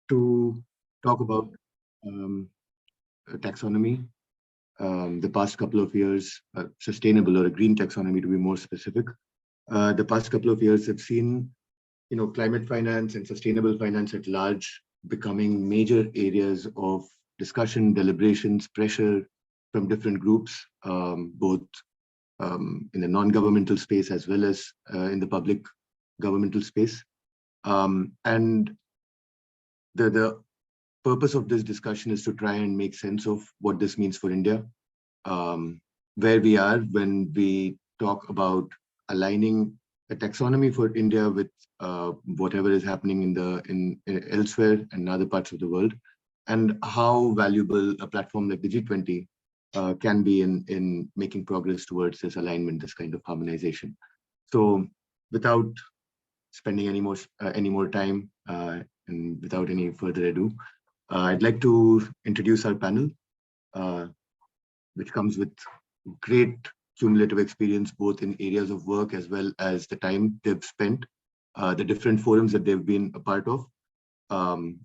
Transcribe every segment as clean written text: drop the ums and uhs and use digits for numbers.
to talk about taxonomy. The past couple of years, sustainable or a green taxonomy to be more specific. The past couple of years have seen, climate finance and sustainable finance at large becoming major areas of discussion, deliberations, pressure from different groups, both in the non-governmental space as well as in the public governmental space. And the purpose of this discussion is to try and make sense of what this means for India, where we are when we talk about aligning a taxonomy for India with whatever is happening in elsewhere and other parts of the world, and how valuable a platform like the G20 can be in making progress towards this alignment, this kind of harmonization. So, without spending any more time and without any further ado, I'd like to introduce our panel, which comes with great cumulative experience, both in areas of work as well as the time they've spent, the different forums that they've been a part of,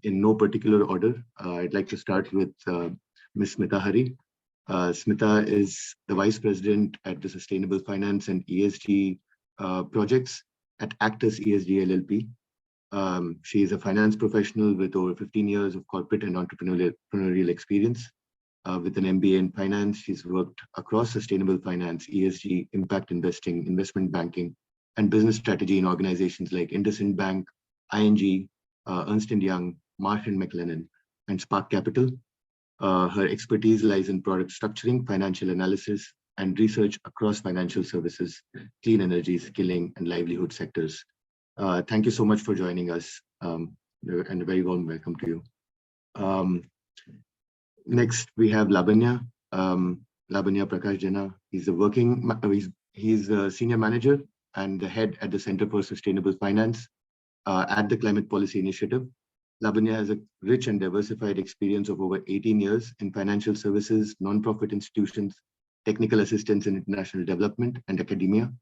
in no particular order. I'd like to start with Ms. Smita Hari. Smita is the Vice President at the Sustainable Finance and ESG projects at Actus ESG LLP. She is a finance professional with over 15 years of corporate and entrepreneurial experience. With an MBA in finance, she's worked across sustainable finance, ESG, impact investing, investment banking, and business strategy in organizations like IndusInd Bank, ING, Ernst & Young, Marsh & McLennan, and Spark Capital. Her expertise lies in product structuring, financial analysis, and research across financial services, clean energy, skilling, and livelihood sectors. Thank you so much for joining us, and a very warm welcome to you. Next, we have Lavanya Prakash Jena. He's a senior manager and the head at the Center for Sustainable Finance at the Climate Policy Initiative. Lavanya has a rich and diversified experience of over 18 years in financial services, non-profit institutions, technical assistance in international development, and academia.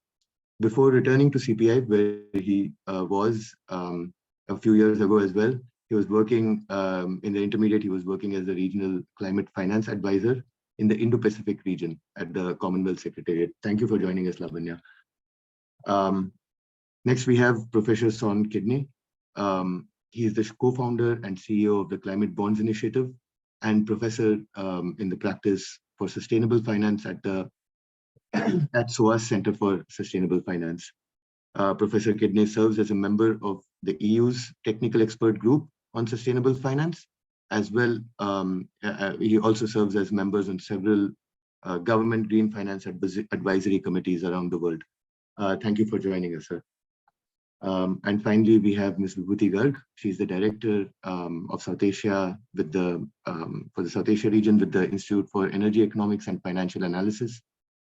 Before returning to CPI, where he was a few years ago as well, he was working in the intermediate. He was working as the regional climate finance advisor in the Indo-Pacific region at the Commonwealth Secretariat. Thank you for joining us, Lavanya. Next, we have Professor Sean Kidney. He is the co-founder and CEO of the Climate Bonds Initiative and professor in the practice for sustainable finance at the SOAS Center for Sustainable Finance. Professor Kidney serves as a member of the EU's technical expert group on sustainable finance, as well. He also serves as members on several government green finance advisory committees around the world. Thank you for joining us, sir. And finally, we have Ms. Vibhuti Garg. She's the director of South Asia with for the South Asia region with the Institute for Energy Economics and Financial Analysis.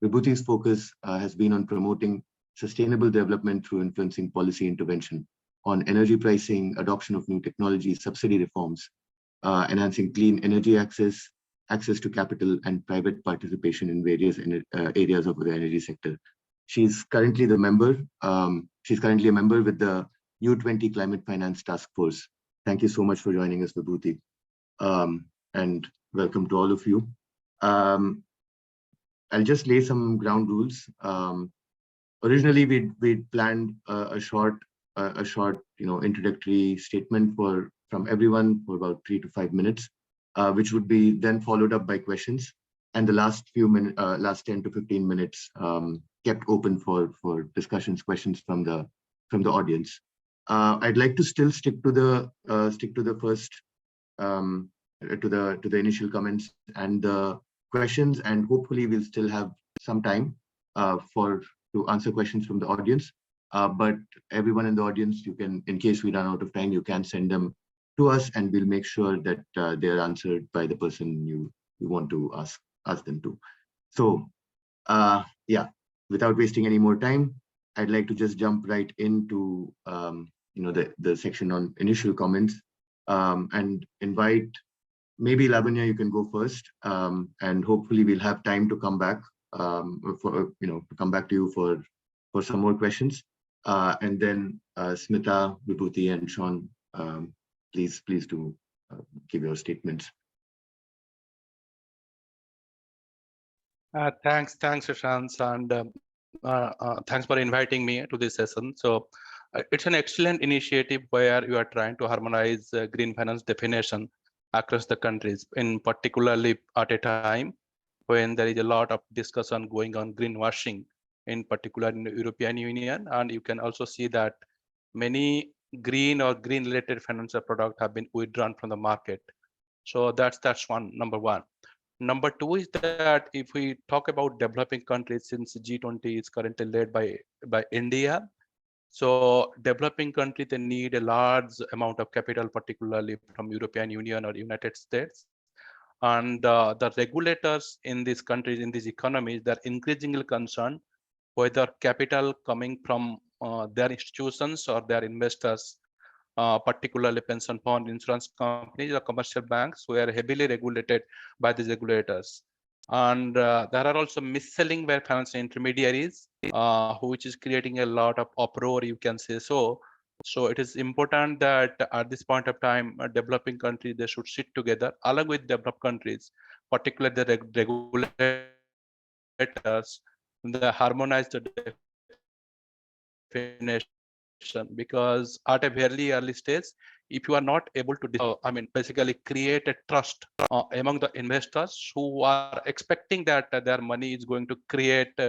Vibhuti's focus has been on promoting sustainable development through influencing policy intervention on energy pricing, adoption of new technologies, subsidy reforms, enhancing clean energy access to capital, and private participation in various areas of the energy sector. She's currently a member with the U20 Climate Finance Task Force. Thank you so much for joining us, Vibhuti, and welcome to all of you. I'll just lay some ground rules. Originally, we'd planned a short, introductory statement from everyone for about 3 to 5 minutes, which would be then followed up by questions, and the last 10 to 15 minutes kept open for questions from the audience. I'd like to still stick to the first to the initial comments and the questions, and hopefully we'll still have some time to answer questions from the audience. But everyone in the audience, you can, in case we run out of time, you can send them to us, and we'll make sure that they're answered by the person you want to ask them to. So, yeah, without wasting any more time, I'd like to just jump right into the section on initial comments, and invite maybe Lavanya, you can go first, and hopefully we'll have time to come back to you for some more questions, and then Smita, Vibhuti, and Sean please do give your statements. Thanks, Shashank, and thanks for inviting me to this session. So it's an excellent initiative where you are trying to harmonize green finance definition across the countries, in particularly at a time when there is a lot of discussion going on greenwashing, in particular in the European Union. And you can also see that many green or green related financial products have been withdrawn from the market. So that's number one. Number two is that if we talk about developing countries, since G20 is currently led by India, so developing countries, they need a large amount of capital, particularly from European Union or United States. And the regulators in these countries, in these economies, they're increasingly concerned whether capital coming from their institutions or their investors, particularly pension fund, insurance companies, or commercial banks, were heavily regulated by these regulators. And there are also mis-selling by financial intermediaries, which is creating a lot of uproar, you can say so. So it is important that at this point of time, developing countries, they should sit together along with developed countries, particularly the regulators, the harmonized definition, because at a very early stage, if you are not able to, basically create a trust among the investors who are expecting that their money is going to create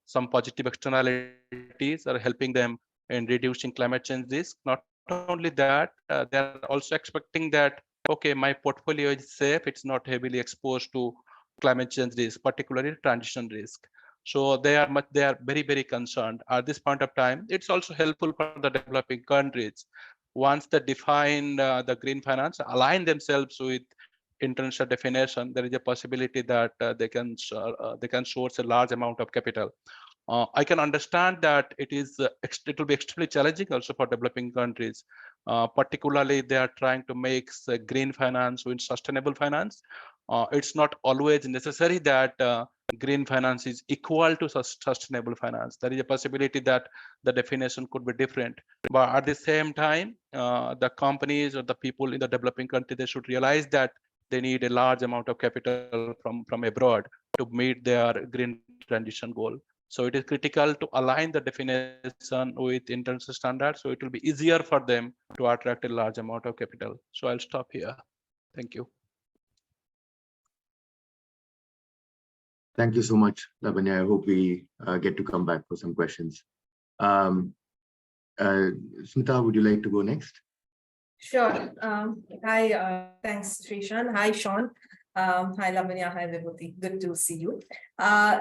some positive externalities or helping them in reducing climate change risk. Not only that, they are also expecting that, okay, my portfolio is safe, it's not heavily exposed to climate change risk, particularly transition risk. So they are very, very concerned at this point of time. It's also helpful for the developing countries. Once they define the green finance, align themselves with international definition, there is a possibility that they can source a large amount of capital. I can understand that it will be extremely challenging also for developing countries. Particularly, they are trying to make green finance with sustainable finance. It's not always necessary that green finance is equal to sustainable finance. There is a possibility that the definition could be different. But at the same time, the companies or the people in the developing country, they should realize that they need a large amount of capital from abroad to meet their green transition goal. So it is critical to align the definition with international standards, so it will be easier for them to attract a large amount of capital. So I'll stop here. Thank you. Thank you so much, Lavanya. I hope we get to come back for some questions. Smita, would you like to go next? Sure. Hi, thanks, Srishan. Hi, Sean. Hi, Lavanya. Hi, Vibhuti. Good to see you.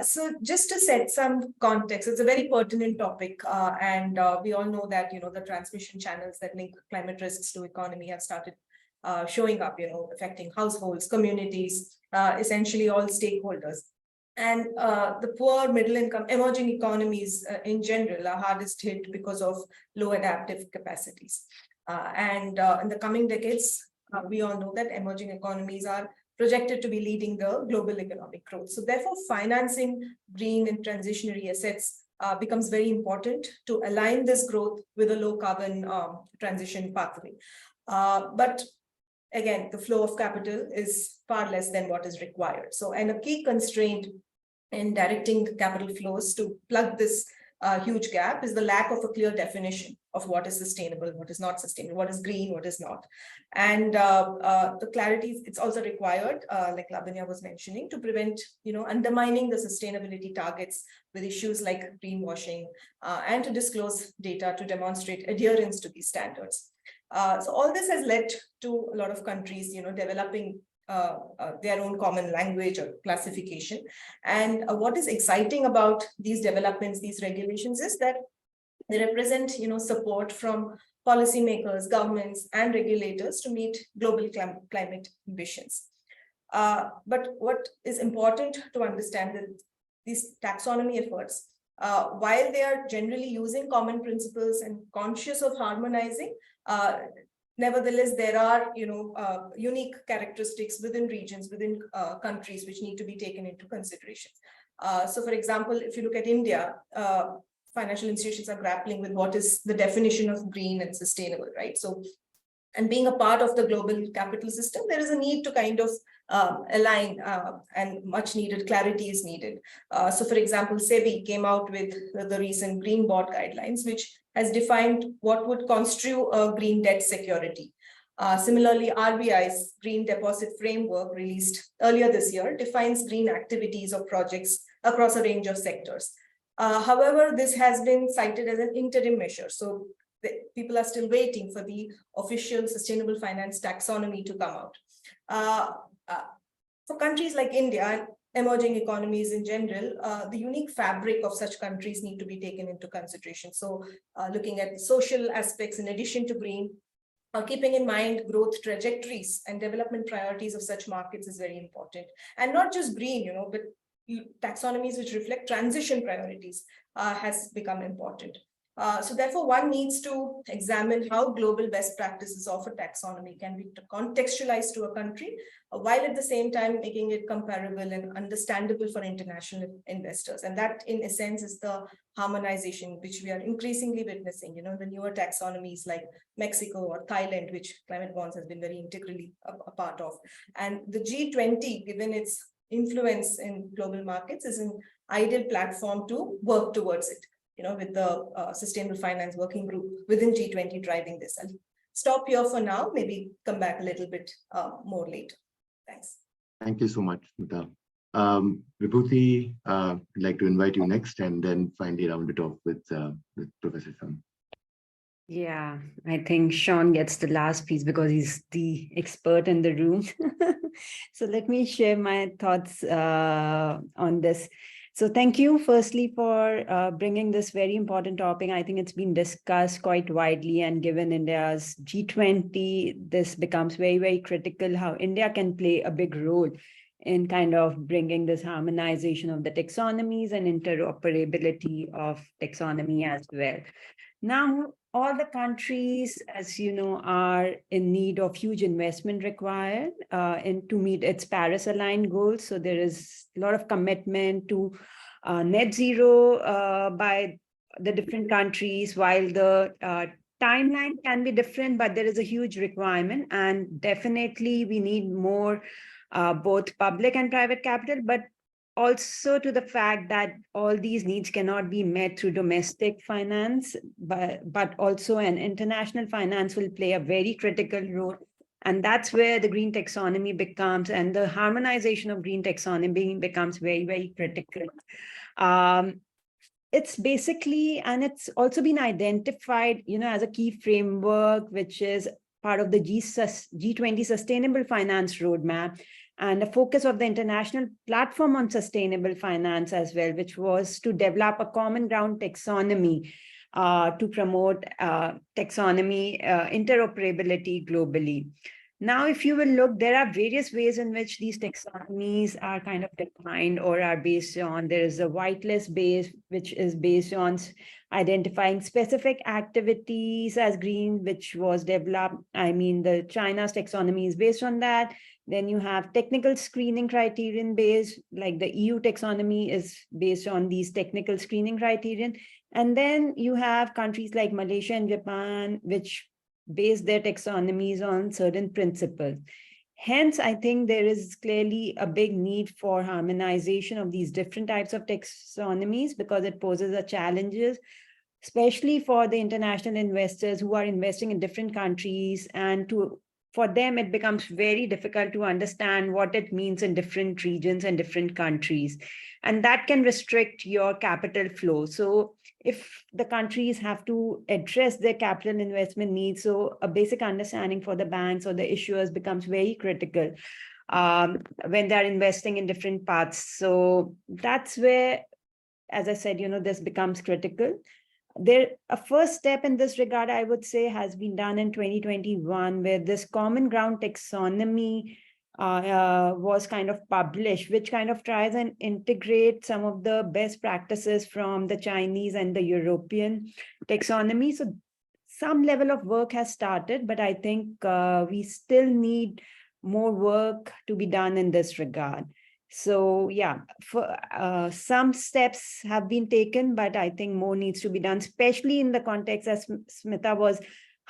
So just to set some context, it's a very pertinent topic. And we all know that, the transmission channels that link climate risks to economy have started showing up, affecting households, communities, essentially all stakeholders. And the poor, middle income, emerging economies in general are hardest hit because of low adaptive capacities. And in the coming decades, we all know that emerging economies are projected to be leading the global economic growth. So therefore, financing green and transitionary assets becomes very important to align this growth with a low carbon transition pathway. But again, the flow of capital is far less than what is required. So, and a key constraint in directing capital flows to plug this huge gap is the lack of a clear definition of what is sustainable, what is not sustainable, what is green, what is not. And the clarity, it's also required, like Lavanya was mentioning, to prevent, undermining the sustainability targets with issues like greenwashing, and to disclose data to demonstrate adherence to these standards. So all this has led to a lot of countries, developing their own common language or classification. And what is exciting about these developments, these regulations, is that they represent, support from policymakers, governments, and regulators to meet global climate ambitions. But what is important to understand that these taxonomy efforts, while they are generally using common principles and conscious of harmonizing, nevertheless, there are, unique characteristics within regions, within countries, which need to be taken into consideration. So, for example, if you look at India, financial institutions are grappling with what is the definition of green and sustainable, right? So And being a part of the global capital system, there is a need to kind of align and much needed clarity is needed. So for example, SEBI came out with the recent green bond guidelines, which has defined what would constitute a green debt security. Similarly, RBI's green deposit framework released earlier this year defines green activities or projects across a range of sectors. However, this has been cited as an interim measure. So people are still waiting for the official sustainable finance taxonomy to come out. For countries like India and emerging economies in general, the unique fabric of such countries need to be taken into consideration. So looking at the social aspects in addition to green, keeping in mind growth trajectories and development priorities of such markets is very important. And not just green, but taxonomies which reflect transition priorities has become important. So therefore, one needs to examine how global best practices of a taxonomy can be contextualized to a country, while at the same time making it comparable and understandable for international investors. And that, in a sense, is the harmonization which we are increasingly witnessing. The newer taxonomies like Mexico or Thailand, which climate bonds has been very integrally a part of. And the G20, given its influence in global markets, is an ideal platform to work towards it. With the Sustainable Finance Working Group within G20 driving this. I'll stop here for now, maybe come back a little bit more later. Thanks. Thank you so much, Smita. Vibhuti, I'd like to invite you next and then finally round it off with Professor Sean. Yeah, I think Sean gets the last piece because he's the expert in the room. So let me share my thoughts on this. So thank you firstly for bringing this very important topic. I think it's been discussed quite widely, and given India's G20, this becomes very, very critical how India can play a big role in kind of bringing this harmonization of the taxonomies and interoperability of taxonomy as well. Now, all the countries, as you know, are in need of huge investment required to meet its Paris-aligned goals. So there is a lot of commitment to net zero by the different countries, while the timeline can be different, but there is a huge requirement. And definitely we need more both public and private capital, but also to the fact that all these needs cannot be met through domestic finance, but also an international finance will play a very critical role. And that's where the green taxonomy becomes, and the harmonization of green taxonomy becomes very, very critical. It's basically, and it's also been identified, as a key framework, which is part of the G20 Sustainable Finance Roadmap, and the focus of the International Platform on Sustainable Finance as well, which was to develop a common ground taxonomy to promote taxonomy interoperability globally. Now, if you will look, there are various ways in which these taxonomies are kind of defined or are based on. There is a whitelist base, which is based on identifying specific activities as green, which was developed. The China's taxonomy is based on that. Then you have technical screening criterion based, like the EU taxonomy is based on these technical screening criterion. And then you have countries like Malaysia and Japan, which base their taxonomies on certain principles. Hence, I think there is clearly a big need for harmonization of these different types of taxonomies, because it poses a challenges, especially for the international investors who are investing in different countries, and for them, it becomes very difficult to understand what it means in different regions and different countries. And that can restrict your capital flow. So if the countries have to address their capital investment needs, so a basic understanding for the banks or the issuers becomes very critical when they're investing in different parts. So that's where, as I said, this becomes critical. A first step in this regard, I would say, has been done in 2021, where this common ground taxonomy was kind of published, which kind of tries and integrate some of the best practices from the Chinese and the European taxonomy. So some level of work has started, but I think we still need more work to be done in this regard. So yeah, some steps have been taken, but I think more needs to be done, especially in the context, as Smita was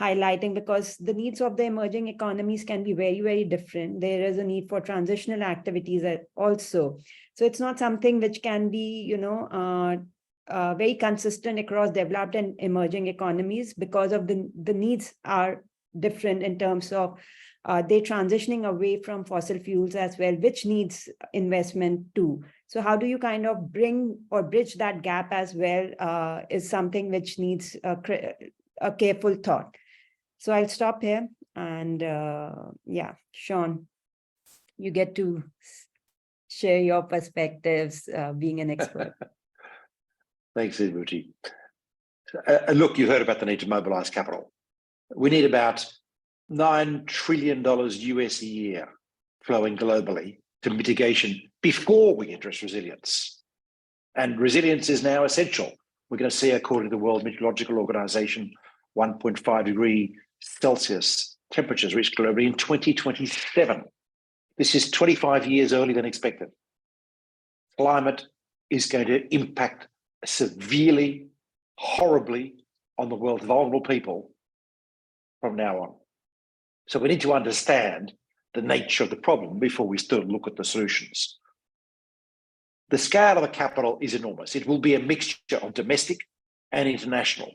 highlighting, because the needs of the emerging economies can be very, very different. There is a need for transitional activities also. So it's not something which can be, very consistent across developed and emerging economies, because of the needs are different in terms of they're transitioning away from fossil fuels as well, which needs investment too. So how do you kind of bring or bridge that gap as well is something which needs a careful thought. So I'll stop here, and yeah, Sean, you get to share your perspectives, being an expert. Thanks, Vibhuti. Look, you heard about the need to mobilize capital. We need about $9 trillion US a year flowing globally to mitigation before we address resilience. And resilience is now essential. We're going to see, according to the World Meteorological Organization, 1.5 degree Celsius temperatures reached globally in 2027. This is 25 years earlier than expected. Climate is going to impact severely, horribly on the world's vulnerable people from now on. So we need to understand the nature of the problem before we still look at the solutions. The scale of the capital is enormous. It will be a mixture of domestic and international,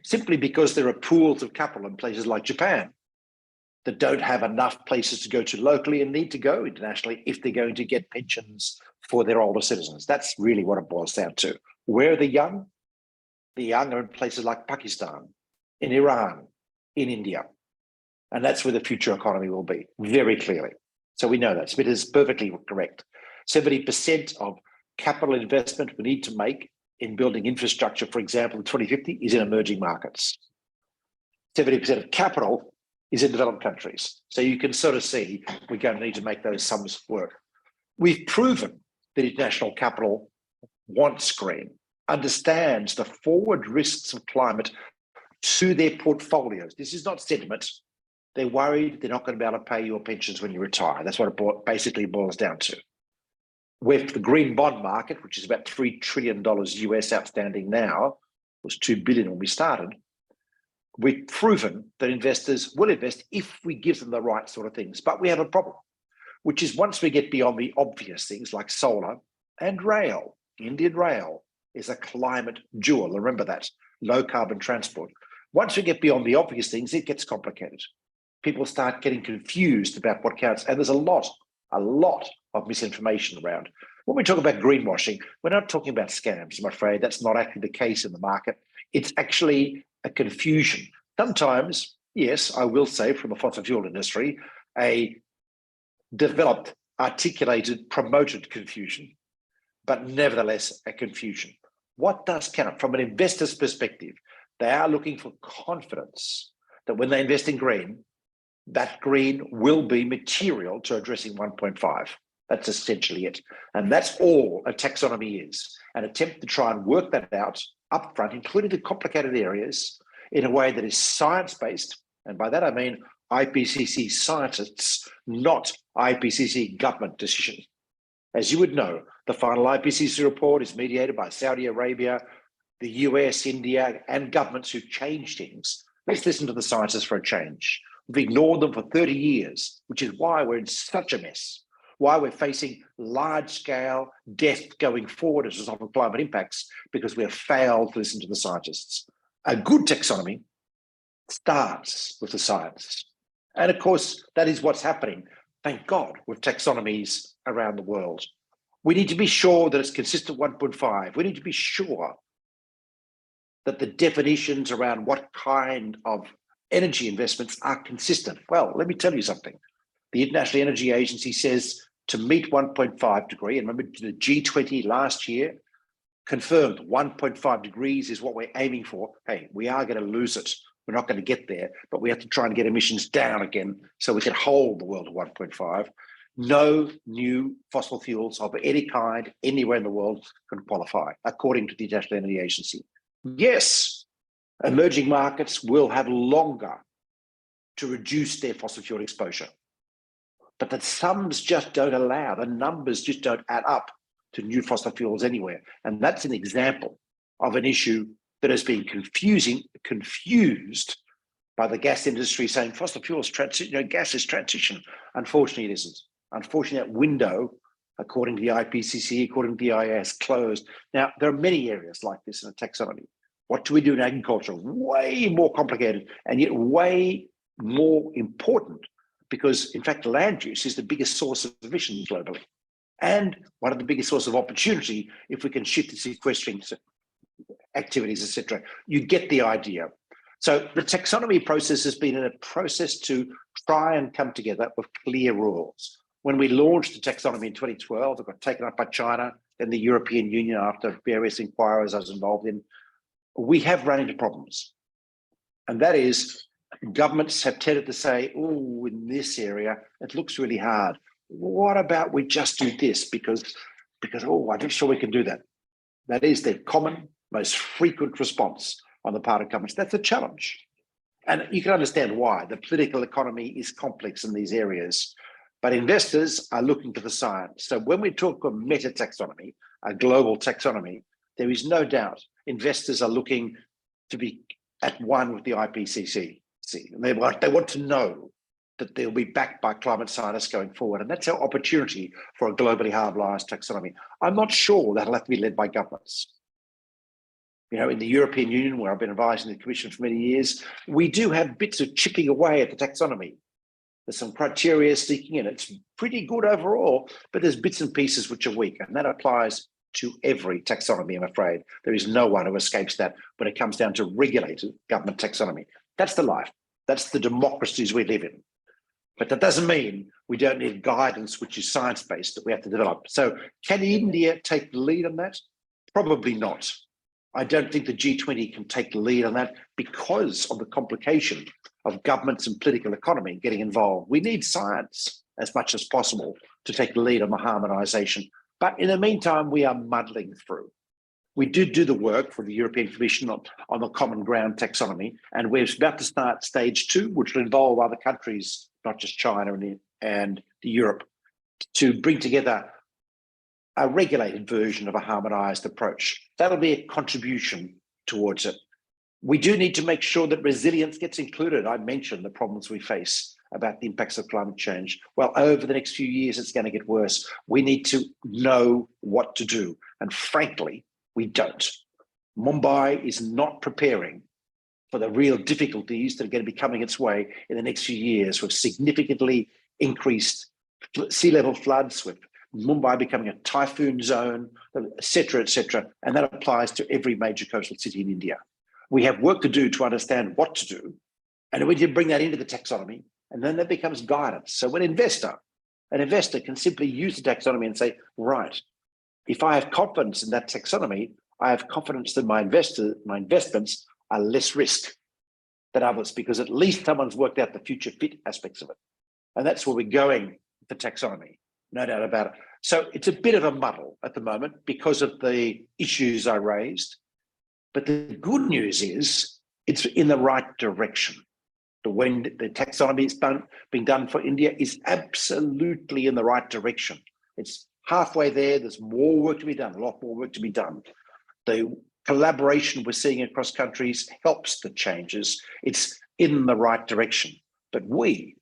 simply because there are pools of capital in places like Japan that don't have enough places to go to locally and need to go internationally if they're going to get pensions for their older citizens. That's really what it boils down to. Where are the young? The young are in places like Pakistan, in Iran, in India. And that's where the future economy will be, very clearly. So we know that. Smith is perfectly correct. 70% of capital investment we need to make in building infrastructure, for example, in 2050, is in emerging markets. 70% of capital is in developed countries. So you can sort of see we're going to need to make those sums work. We've proven that international capital wants green, understands the forward risks of climate to their portfolios. This is not sentiment. They're worried they're not going to be able to pay your pensions when you retire. That's what it basically boils down to. With the green bond market, which is about $3 trillion US outstanding now, was $2 billion when we started, we've proven that investors will invest if we give them the right sort of things. But we have a problem, which is once we get beyond the obvious things like solar and rail, Indian Rail is a climate jewel. Remember that, low carbon transport. Once we get beyond the obvious things, it gets complicated. People start getting confused about what counts. And there's a lot of misinformation around. When we talk about greenwashing, we're not talking about scams, I'm afraid. That's not actually the case in the market. It's actually a confusion. Sometimes, yes, I will say from the fossil fuel industry, a developed, articulated, promoted confusion, but nevertheless a confusion. What does count? From an investor's perspective, they are looking for confidence that when they invest in green, that green will be material to addressing 1.5. That's essentially it. And that's all a taxonomy is, an attempt to try and work that out upfront, including the complicated areas, in a way that is science-based. And by that I mean IPCC scientists, not IPCC government decision. As you would know, the final IPCC report is mediated by Saudi Arabia, the US, India, and governments who change things. Let's listen to the scientists for a change. We've ignored them for 30 years, which is why we're in such a mess, why we're facing large-scale death going forward as a result of climate impacts, because we have failed to listen to the scientists. A good taxonomy starts with the science. And of course, that is what's happening, thank God, with taxonomies around the world. We need to be sure that it's consistent 1.5. We need to be sure that the definitions around what kind of energy investments are consistent. Well, let me tell you something. The International Energy Agency says to meet 1.5 degree, and remember the G20 last year confirmed 1.5 degrees is what we're aiming for. Hey, we are going to lose it. We're not going to get there, but we have to try and get emissions down again so we can hold the world at 1.5. No new fossil fuels of any kind anywhere in the world can qualify, according to the International Energy Agency. Yes, emerging markets will have longer to reduce their fossil fuel exposure, but the sums just don't allow, the numbers just don't add up to new fossil fuels anywhere. And that's an example of an issue that has been confused by the gas industry saying fossil fuels transition, gas is transition. Unfortunately, it isn't. Unfortunately, that window, according to the IPCC, according to the EIS, closed. Now, there are many areas like this in a taxonomy. What do we do in agriculture? Way more complicated and yet way more important, because in fact, land use is the biggest source of emissions globally and one of the biggest sources of opportunity if we can shift the sequestering activities, etc. You get the idea. So the taxonomy process has been a process to try and come together with clear rules. When we launched the taxonomy in 2012, it got taken up by China, then the European Union after various inquiries I was involved in. We have run into problems. And that is, governments have tended to say, oh, in this area, it looks really hard. What about we just do this? Because oh, I'm not sure we can do that. That is the common, most frequent response on the part of governments. That's a challenge. And you can understand why. The political economy is complex in these areas, but investors are looking for the science. So when we talk of meta taxonomy, a global taxonomy, there is no doubt investors are looking to be at one with the IPCC. And they want to know that they'll be backed by climate scientists going forward. And that's our opportunity for a globally harmonized taxonomy. I'm not sure that'll have to be led by governments. In the European Union, where I've been advising the Commission for many years, we do have bits of chipping away at the taxonomy. There's some criteria sneaking in. It's pretty good overall, but there's bits and pieces which are weak. And that applies to every taxonomy, I'm afraid. There is no one who escapes that when it comes down to regulated government taxonomy. That's the life. That's the democracies we live in. But that doesn't mean we don't need guidance which is science-based that we have to develop. So can India take the lead on that? Probably not. I don't think the G20 can take the lead on that because of the complication of governments and political economy getting involved. We need science as much as possible to take the lead on the harmonisation. But in the meantime, we are muddling through. We did do the work for the European Commission on the Common Ground Taxonomy, and we're about to start stage 2, which will involve other countries, not just China and Europe, to bring together a regulated version of a harmonised approach. That'll be a contribution towards it. We do need to make sure that resilience gets included. I mentioned the problems we face about the impacts of climate change. Well, over the next few years, it's going to get worse. We need to know what to do. And frankly, we don't. Mumbai is not preparing for the real difficulties that are going to be coming its way in the next few years, with significantly increased sea level floods, with Mumbai becoming a typhoon zone, et cetera, and that applies to every major coastal city in India. We have work to do to understand what to do, and we need to bring that into the taxonomy, and then that becomes guidance. So when an investor can simply use the taxonomy and say, right, if I have confidence in that taxonomy, I have confidence that my investments are less risk than others, because at least someone's worked out the future fit aspects of it. And that's where we're going with the taxonomy, no doubt about it. So it's a bit of a muddle at the moment because of the issues I raised. But the good news is it's in the right direction. When the taxonomy is being done for India is absolutely in the right direction. It's halfway there. There's more work to be done, a lot more work to be done. The collaboration we're seeing across countries helps the changes. It's in the right direction. But we,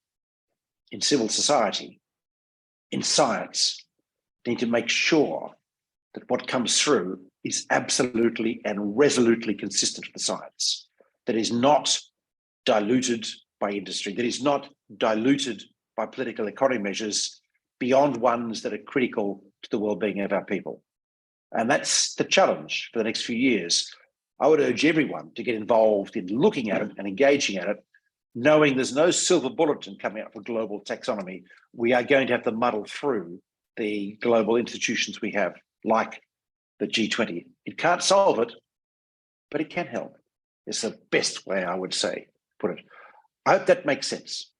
in civil society, in science, need to make sure that what comes through is absolutely and resolutely consistent with the science, that is not diluted by industry, that is not diluted by political economy measures beyond ones that are critical to the well-being of our people. And that's the challenge for the next few years. I would urge everyone to get involved in looking at it and engaging at it, knowing there's no silver bullet coming out for global taxonomy. We are going to have to muddle through the global institutions we have, like the G20. It can't solve it, but it can help. It's the best way I would say, put it. I hope that makes sense.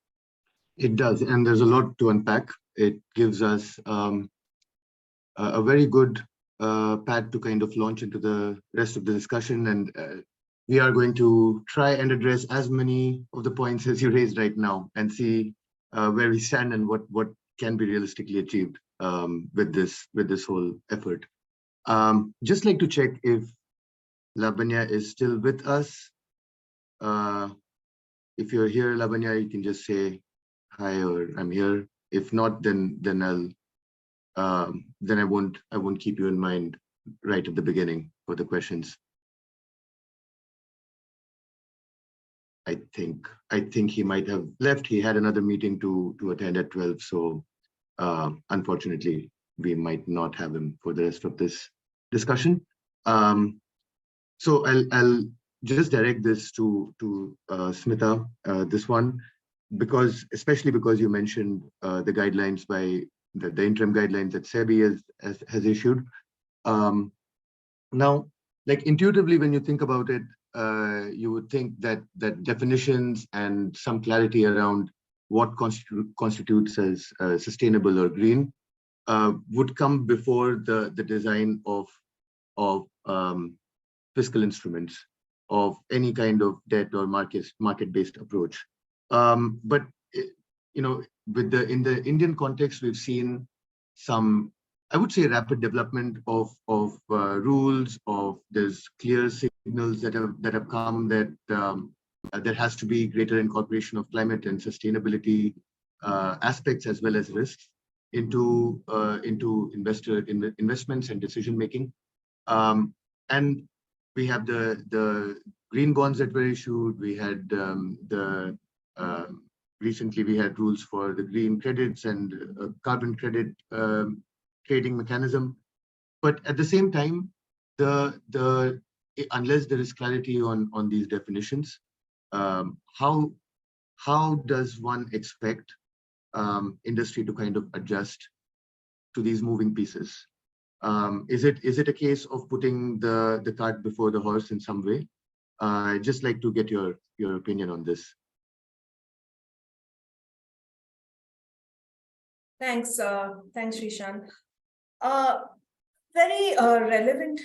It does, and there's a lot to unpack. It gives us a very good pad to kind of launch into the rest of the discussion, and we are going to try and address as many of the points as you raised right now and see where we stand and what can be realistically achieved with this whole effort. Just like to check if Lavanya is still with us. if you're here, Lavanya, you can just say hi or I'm here. If not, then I won't keep you in mind right at the beginning for the questions. I think he might have left. He had another meeting to attend at 12. So unfortunately, we might not have him for the rest of this discussion. So I'll just direct this to Smita, this one, especially because you mentioned the guidelines by the interim guidelines that SEBI has issued. Now, like intuitively, when you think about it, you would think that definitions and some clarity around what constitutes as sustainable or green would come before the design of fiscal instruments of any kind of debt or market-based approach. But you know, in the Indian context, we've seen some, I would say, rapid development of rules. There's clear signals that have come that there has to be greater incorporation of climate and sustainability aspects as well as risks into investments and decision making. And we have the green bonds that were issued. We had recently we had rules for the green credits and carbon credit trading mechanism. But at the same time, unless there is clarity on these definitions, how does one expect industry to kind of adjust to these moving pieces? Is it a case of putting the cart before the horse in some way? I'd just like to get your opinion on this. Thanks, Srishan. Very relevant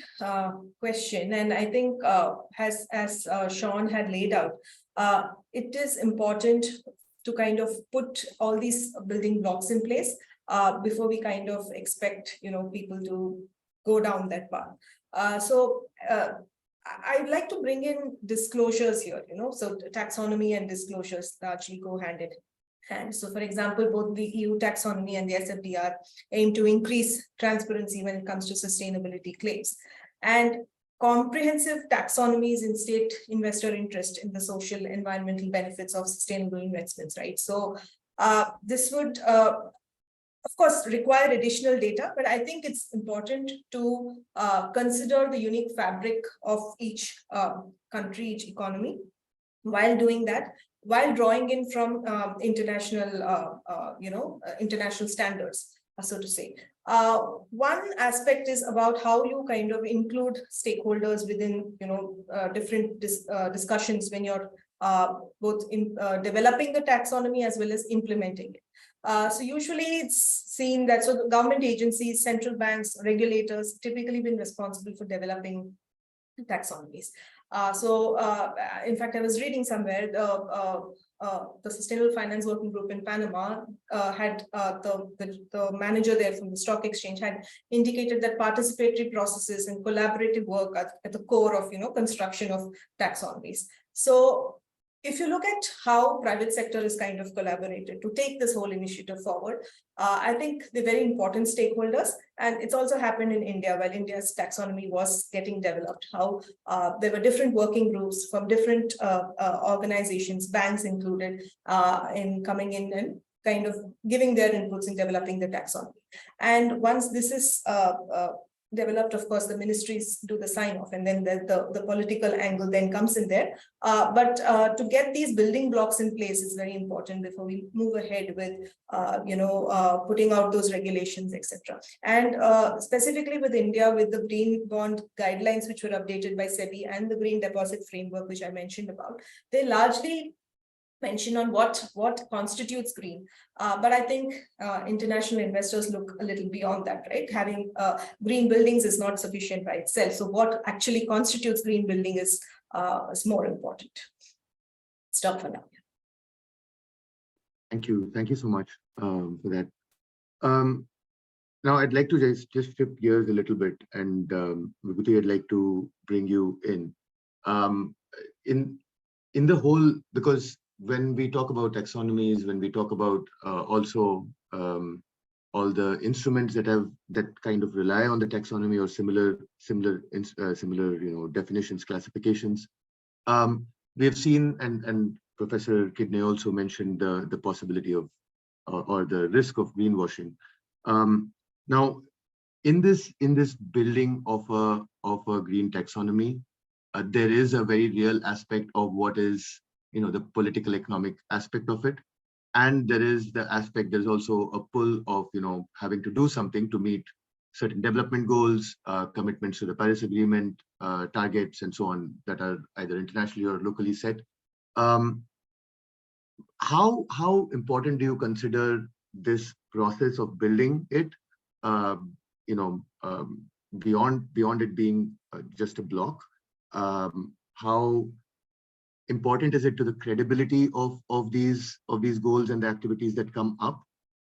question, and I think as Sean had laid out, it is important to kind of put all these building blocks in place before we kind of expect people to go down that path. So I'd like to bring in disclosures here. So taxonomy and disclosures largely go hand in hand. So, for example, both the EU taxonomy and the SFDR aim to increase transparency when it comes to sustainability claims. And comprehensive taxonomies instate investor interest in the social environmental benefits of sustainable investments, right? So this would, of course, require additional data, but I think it's important to consider the unique fabric of each country, each economy. While doing that, while drawing in from international, international standards, so to say. One aspect is about how you kind of include stakeholders within, different discussions when you're both in developing the taxonomy as well as implementing it. So usually it's seen that the government agencies, central banks, regulators typically been responsible for developing taxonomies. In fact, I was reading somewhere the Sustainable Finance Working Group in Panama had the manager there from the stock exchange had indicated that participatory processes and collaborative work are at the core of construction of taxonomies. So if you look at how private sector is kind of collaborated to take this whole initiative forward, I think they're very important stakeholders. And it's also happened in India, while India's taxonomy was getting developed, how there were different working groups from different organizations, banks included, in coming in and kind of giving their inputs in developing the taxonomy. And once this is developed, of course, the ministries do the sign off, and then the political angle then comes in there. But to get these building blocks in place is very important before we move ahead with, putting out those regulations, etc. And specifically with India, with the green bond guidelines, which were updated by SEBI, and the green deposit framework, which I mentioned about, they largely mention on what constitutes green. But I think international investors look a little beyond that, right? Having green buildings is not sufficient by itself. So what actually constitutes green building is more important. Stop for now. Thank you. Thank you so much for that. Now I'd like to just shift gears a little bit, and Vibhuti, I'd like to bring you in. In the whole, because when we talk about taxonomies, when we talk about also all the instruments that kind of rely on the taxonomy or similar definitions, classifications, we have seen, and Professor Kidney also mentioned the possibility of or the risk of greenwashing. Now, in this building of a green taxonomy, there is a very real aspect of what is the political economic aspect of it, and there's also a pull of having to do something to meet certain development goals, commitments to the Paris Agreement, targets, and so on that are either internationally or locally set. How important do you consider this process of building it? Beyond it being just a block, how important is it to the credibility of these goals and the activities that come up?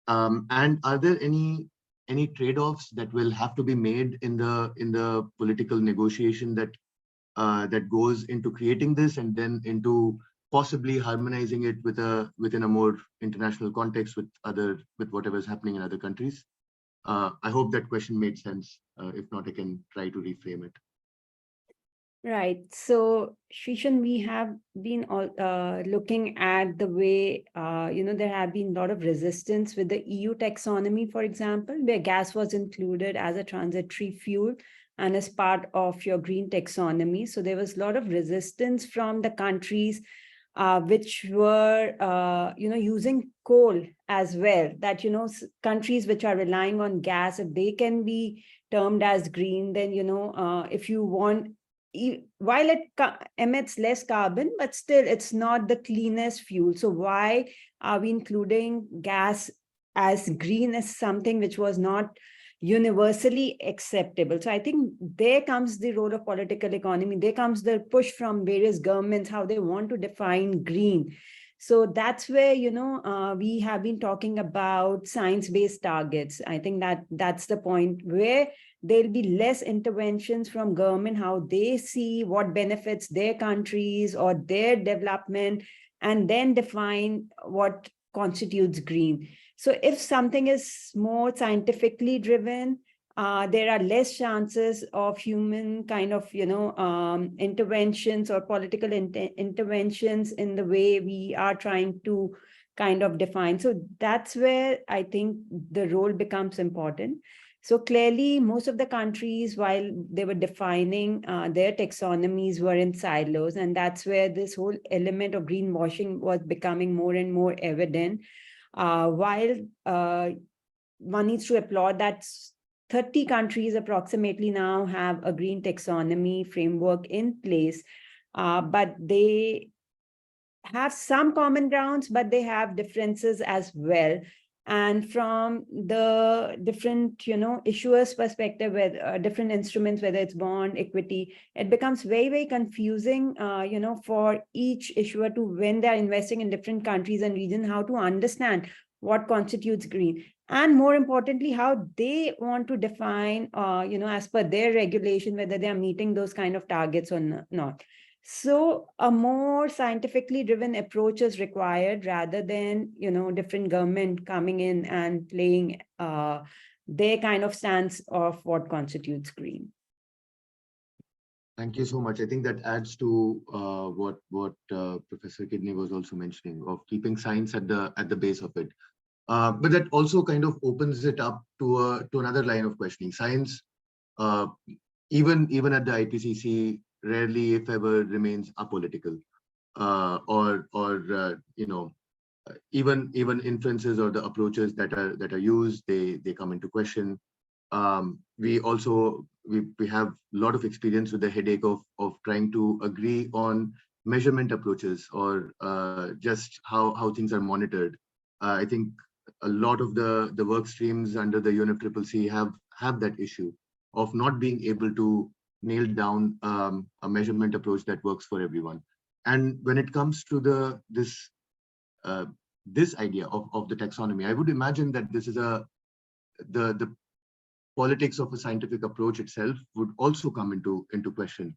And are there any trade-offs that will have to be made in the political negotiation that goes into creating this and then into possibly harmonizing it within a more international context with whatever is happening in other countries? I hope that question made sense. If not, I can try to reframe it. Right. So, Shishan, we have been looking at the way, there have been a lot of resistance with the EU taxonomy, for example, where gas was included as a transitory fuel and as part of your green taxonomy. So there was a lot of resistance from the countries which were, using coal as well, that, countries which are relying on gas, if they can be termed as green, then, if you want, while it emits less carbon, but still it's not the cleanest fuel. So why are we including gas as green as something which was not universally acceptable? So I think there comes the role of political economy. There comes the push from various governments, how they want to define green. So that's where, we have been talking about science-based targets. I think that's the point where there'll be less interventions from government, how they see what benefits their countries or their development, and then define what constitutes green. So if something is more scientifically driven, there are less chances of human kind of, interventions or political interventions in the way we are trying to kind of define. So that's where I think the role becomes important. So clearly, most of the countries, while they were defining their taxonomies, were in silos. And that's where this whole element of greenwashing was becoming more and more evident. While one needs to applaud that 30 countries approximately now have a green taxonomy framework in place, but they have some common grounds, but they have differences as well. And from the different, issuers' perspective, with different instruments, whether it's bond, equity, it becomes very, very confusing, for each issuer to, when they're investing in different countries and regions, how to understand what constitutes green. And more importantly, how they want to define, as per their regulation, whether they are meeting those kind of targets or not. So a more scientifically driven approach is required rather than, different government coming in and playing their kind of stance of what constitutes green. Thank you so much. I think that adds to what Professor Kidney was also mentioning, of keeping science at the base of it. But that also kind of opens it up to another line of questioning. Science, even at the IPCC, rarely, if ever, remains apolitical, even inferences or the approaches that are used, they come into question. We have a lot of experience with the headache of trying to agree on measurement approaches or just how things are monitored. I think a lot of the work streams under the UNFCCC have that issue of not being able to nail down a measurement approach that works for everyone. And when it comes to this idea of the taxonomy, I would imagine that this is the politics of a scientific approach itself would also come into question.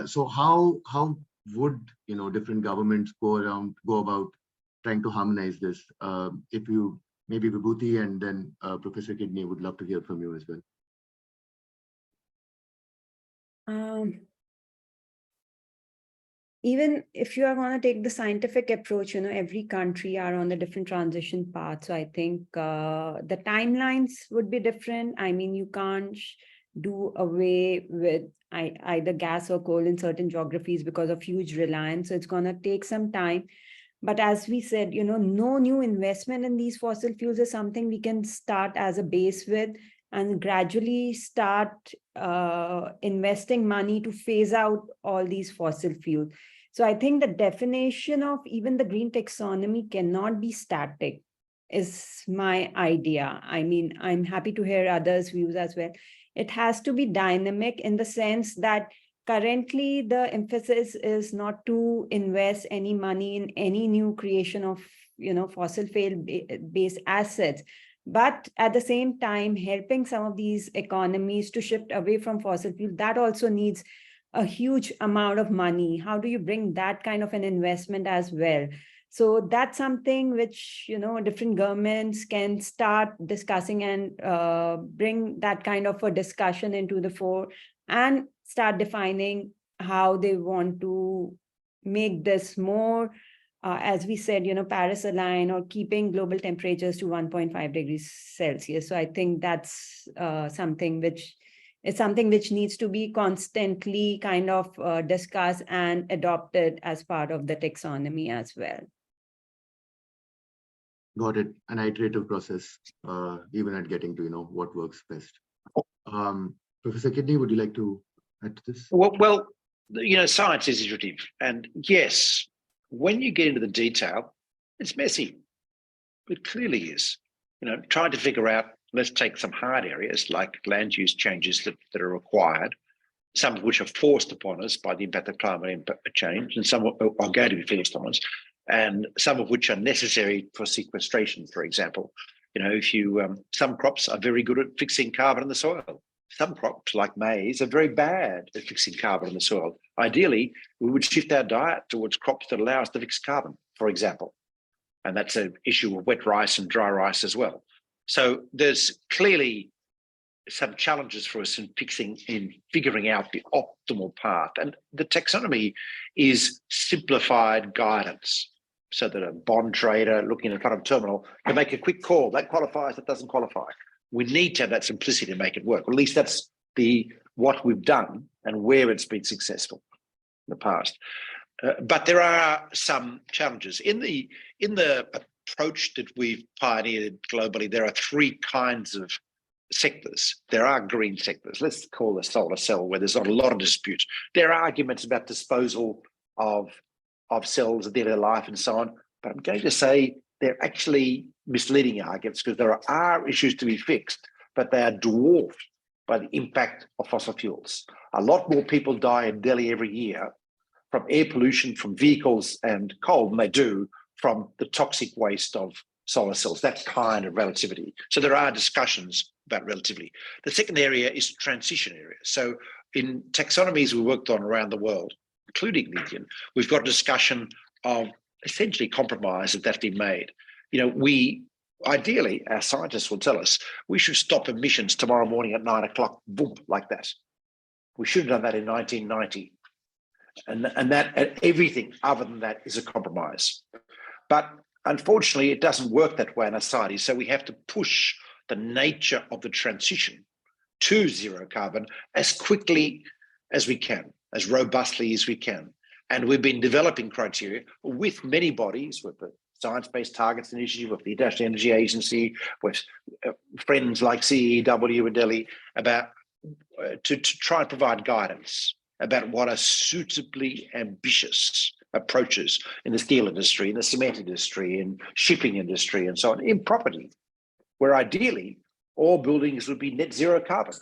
So how would, different governments go about trying to harmonize this? If you, maybe Vibhuti and then Professor Kidney, would love to hear from you as well. Even if you are going to take the scientific approach, every country are on a different transition path. So I think the timelines would be different. I mean, you can't do away with either gas or coal in certain geographies because of huge reliance. So it's going to take some time. But as we said, no new investment in these fossil fuels is something we can start as a base with and gradually start investing money to phase out all these fossil fuels. So I think the definition of even the green taxonomy cannot be static, is my idea. I mean, I'm happy to hear others' views as well. It has to be dynamic in the sense that currently the emphasis is not to invest any money in any new creation of, fossil fuel-based assets, but at the same time, helping some of these economies to shift away from fossil fuel, that also needs a huge amount of money. How do you bring that kind of an investment as well? So that's something which, different governments can start discussing and bring that kind of a discussion into the fore and start defining how they want to make this more, as we said, Paris aligned or keeping global temperatures to 1.5 degrees Celsius. So I think that's something which needs to be constantly kind of discussed and adopted as part of the taxonomy as well. Got it. An iterative process, even at getting to, what works best. Professor Kidney, would you like to add to this? Well, science is iterative. And yes, when you get into the detail, it's messy. It clearly is. Trying to figure out, let's take some hard areas like land use changes that are required, some of which are forced upon us by the impact of climate change, and some are going to be forced on us, and some of which are necessary for sequestration, for example. Some crops are very good at fixing carbon in the soil. Some crops, like maize, are very bad at fixing carbon in the soil. Ideally, we would shift our diet towards crops that allow us to fix carbon, for example. And that's an issue of wet rice and dry rice as well. So there's clearly some challenges for us in figuring out the optimal path. And the taxonomy is simplified guidance so that a bond trader looking at a kind of terminal can make a quick call. That qualifies, that doesn't qualify. We need to have that simplicity to make it work. Or at least that's what we've done and where it's been successful in the past. But there are some challenges. In the approach that we've pioneered globally, there are three kinds of sectors. There are green sectors. Let's call the solar cell, where there's not a lot of dispute. There are arguments about disposal of cells at the end of their life and so on. But I'm going to say they're actually misleading arguments because there are issues to be fixed, but they are dwarfed by the impact of fossil fuels. A lot more people die in Delhi every year from air pollution from vehicles and coal than they do from the toxic waste of solar cells, that kind of relativity. So there are discussions about relativity. The second area is transition areas. So in taxonomies we worked on around the world, including the Indian, we've got a discussion of essentially compromise that's been made. Ideally, our scientists will tell us we should stop emissions tomorrow morning at 9 o'clock, boom, like that. We should have done that in 1990. And everything other than that is a compromise. But unfortunately, it doesn't work that way in our society. So we have to push the nature of the transition to zero carbon as quickly as we can, as robustly as we can. And we've been developing criteria with many bodies, with the Science-Based Targets Initiative, with the International Energy Agency, with friends like CEW in Delhi, about to try and provide guidance about what are suitably ambitious approaches in the steel industry, in the cement industry, in shipping industry, and so on, in property, where ideally all buildings would be net zero carbon.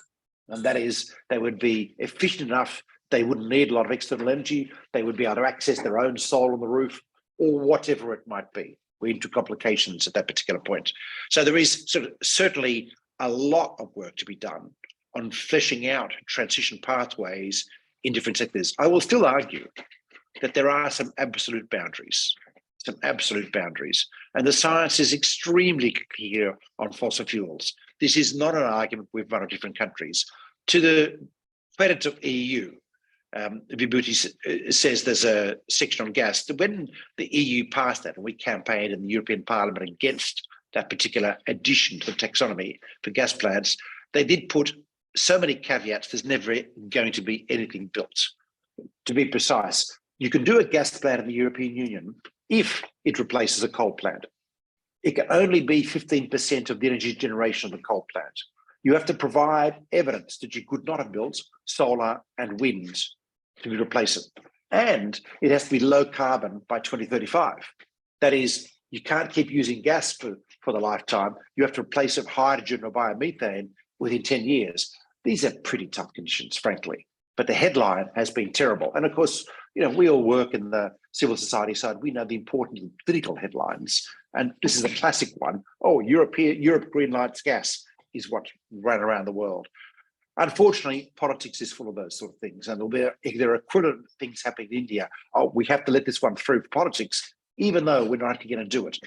And that is, they would be efficient enough, they wouldn't need a lot of external energy, they would be able to access their own solar on the roof, or whatever it might be. We're into complications at that particular point. So there is certainly a lot of work to be done on fleshing out transition pathways in different sectors. I will still argue that there are some absolute boundaries, and the science is extremely clear on fossil fuels. This is not an argument with one of different countries. To the credit of EU, Vibhuti says there's a section on gas. When the EU passed that, and we campaigned in the European Parliament against that particular addition to the taxonomy for gas plants, they did put so many caveats, there's never going to be anything built. To be precise, you can do a gas plant in the European Union if it replaces a coal plant. It can only be 15% of the energy generation of the coal plant. You have to provide evidence that you could not have built solar and wind to replace it. And it has to be low carbon by 2035. That is, you can't keep using gas for the lifetime. You have to replace it with hydrogen or biomethane within 10 years. These are pretty tough conditions, frankly. But the headline has been terrible. And of course, we all work in the civil society side. We know the important political headlines. And this is a classic one. Oh, Europe greenlights gas is what ran around the world. Unfortunately, politics is full of those sort of things. And if there are equivalent things happening in India, oh, we have to let this one through for politics, even though we're not actually going to do it.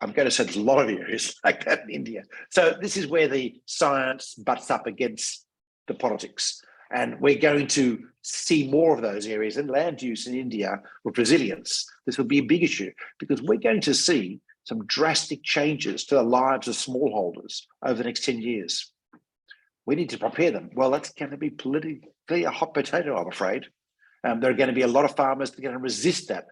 I'm going to say there's a lot of areas like that in India. So this is where the science butts up against the politics. And we're going to see more of those areas in land use in India with resilience. This will be a big issue because we're going to see some drastic changes to the lives of smallholders over the next 10 years. We need to prepare them. Well, that's going to be politically a hot potato, I'm afraid. There are going to be a lot of farmers that are going to resist that.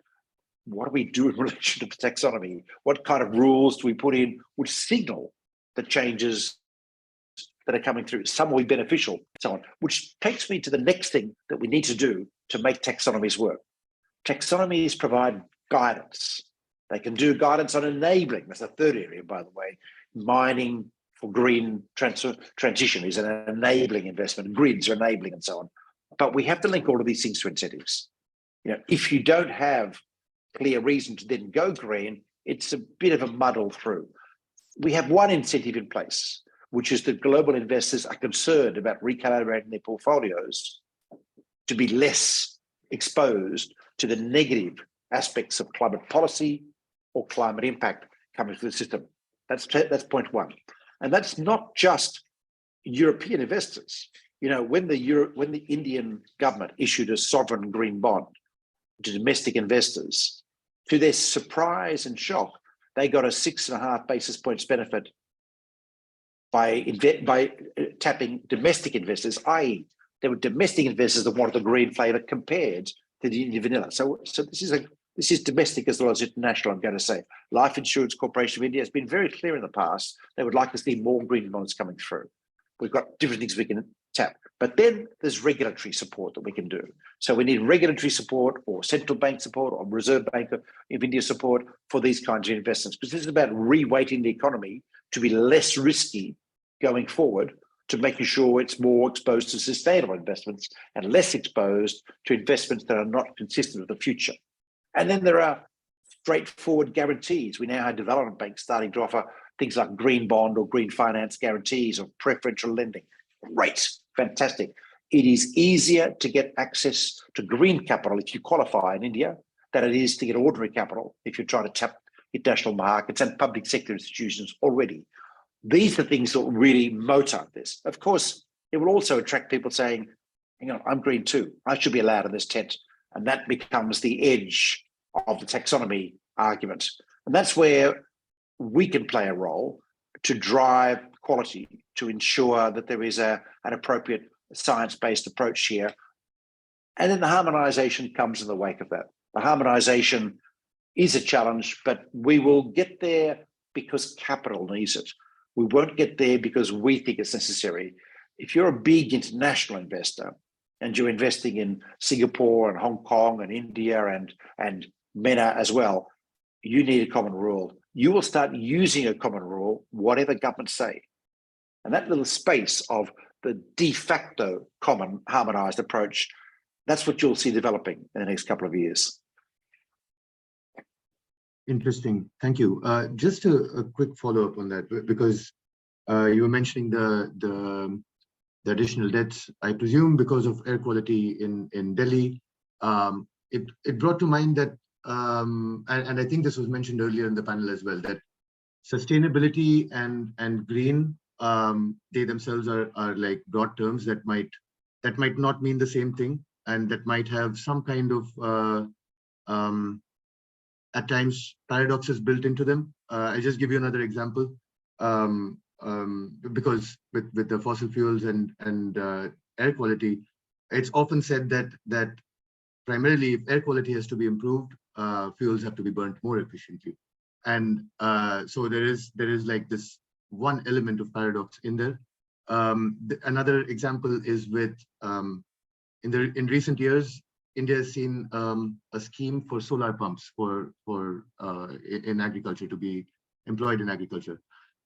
What do we do in relation to the taxonomy? What kind of rules do we put in which signal the changes that are coming through? Some will be beneficial, so on, which takes me to the next thing that we need to do to make taxonomies work. Taxonomies provide guidance. They can do guidance on enabling. That's the third area, by the way. Mining for green transition is an enabling investment. Grids are enabling and so on. But we have to link all of these things to incentives. If you don't have clear reason to then go green, it's a bit of a muddle through. We have one incentive in place, which is that global investors are concerned about recalibrating their portfolios to be less exposed to the negative aspects of climate policy or climate impact coming through the system. That's point one. And that's not just European investors. When the Indian government issued a sovereign green bond to domestic investors, to their surprise and shock, they got a 6.5 basis points benefit by tapping domestic investors, i.e., there were domestic investors that wanted the green flavour compared to the Indian vanilla. So this is domestic as well as international, I'm going to say. Life Insurance Corporation of India has been very clear in the past. They would like to see more green bonds coming through. We've got different things we can tap. But then there's regulatory support that we can do. So we need regulatory support or central bank support or Reserve Bank of India support for these kinds of investments, because this is about reweighting the economy to be less risky going forward, to making sure it's more exposed to sustainable investments and less exposed to investments that are not consistent with the future. And then there are straightforward guarantees. We now have development banks starting to offer things like green bond or green finance guarantees or preferential lending. Great, fantastic. It is easier to get access to green capital if you qualify in India than it is to get ordinary capital if you're trying to tap international markets and public sector institutions already. These are things that will really motor this. Of course, it will also attract people saying, hang on, I'm green too. I should be allowed in this tent. And that becomes the edge of the taxonomy argument. And that's where we can play a role to drive quality, to ensure that there is an appropriate science-based approach here. And then the harmonisation comes in the wake of that. The harmonisation is a challenge, but we will get there because capital needs it. We won't get there because we think it's necessary. If you're a big international investor and you're investing in Singapore and Hong Kong and India and MENA as well, you need a common rule. You will start using a common rule, whatever governments say. And that little space of the de facto common harmonised approach, that's what you'll see developing in the next couple of years. Interesting. Thank you. Just a quick follow-up on that, because you were mentioning the additional debts, I presume because of air quality in Delhi. it brought to mind that, and I think this was mentioned earlier in the panel as well, that sustainability and green, they themselves are like broad terms that might not mean the same thing, and that might have some kind of at times paradoxes built into them. I'll just give you another example. Because with the fossil fuels and air quality, it's often said that primarily if air quality has to be improved, fuels have to be burnt more efficiently. And so there is like this one element of paradox in there. Another example is with in recent years, India has seen a scheme for solar pumps in agriculture, to be employed in agriculture.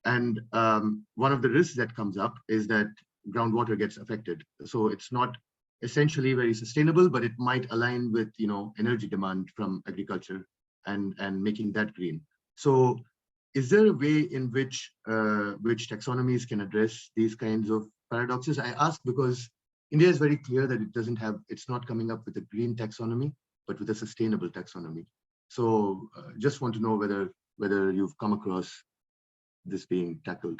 And one of the risks that comes up is that groundwater gets affected. So it's not essentially very sustainable, but it might align with energy demand from agriculture and making that green. So is there a way in which taxonomies can address these kinds of paradoxes? I ask because India is very clear that it's not coming up with a green taxonomy, but with a sustainable taxonomy. So just want to know whether you've come across this being tackled.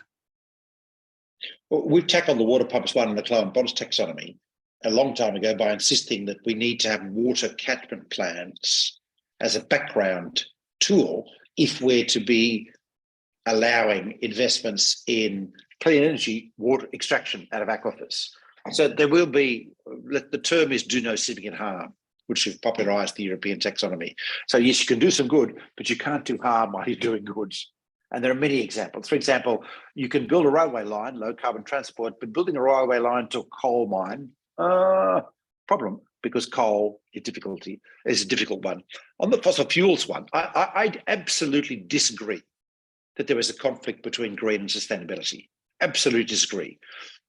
Well, we've tackled the water pumps one in the climate bonds taxonomy a long time ago by insisting that we need to have water catchment plans as a background tool if we're to be allowing investments in clean energy water extraction out of aquifers. So there will be, the term is do no significant harm, which have popularised the European taxonomy. So yes, you can do some good, but you can't do harm while you're doing good. And there are many examples. For example, you can build a railway line, low carbon transport, but building a railway line to a coal mine, problem, because coal is a difficult one. On the fossil fuels one, I absolutely disagree that there is a conflict between green and sustainability. Absolutely disagree.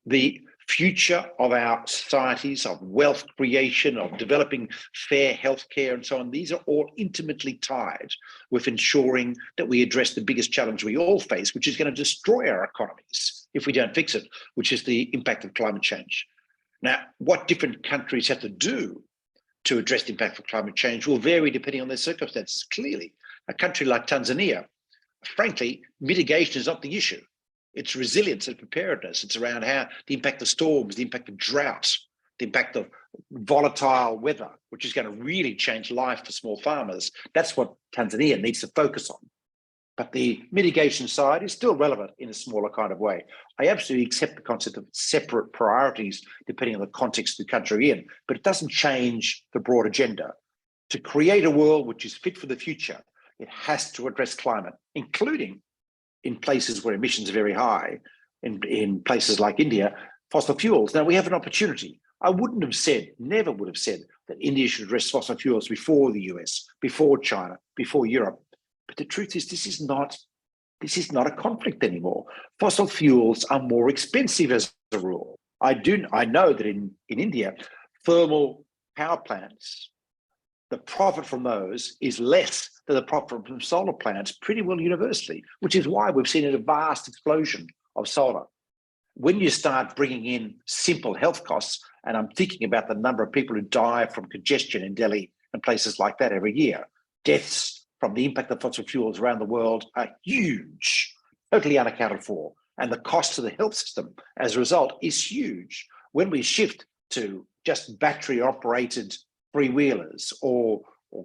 The future of our societies, of wealth creation, of developing fair healthcare and so on, these are all intimately tied with ensuring that we address the biggest challenge we all face, which is going to destroy our economies if we don't fix it, which is the impact of climate change. Now, what different countries have to do to address the impact of climate change will vary depending on their circumstances. Clearly, a country like Tanzania, frankly, mitigation is not the issue. It's resilience and preparedness. It's around how the impact of storms, the impact of drought, the impact of volatile weather, which is going to really change life for small farmers. That's what Tanzania needs to focus on. But the mitigation side is still relevant in a smaller kind of way. I absolutely accept the concept of separate priorities depending on the context of the country in, but it doesn't change the broad agenda. To create a world which is fit for the future, it has to address climate, including in places where emissions are very high, in places like India, fossil fuels. Now we have an opportunity. I wouldn't have said, never would have said that India should address fossil fuels before the US, before China, before Europe. But the truth is, this is not a conflict anymore. Fossil fuels are more expensive as a rule. I know that in India, thermal power plants, the profit from those is less than the profit from solar plants pretty well universally, which is why we've seen a vast explosion of solar. When you start bringing in simple health costs, and I'm thinking about the number of people who die from congestion in Delhi and places like that every year, deaths from the impact of fossil fuels around the world are huge, totally unaccounted for. And the cost to the health system as a result is huge. When we shift to just battery-operated three-wheelers or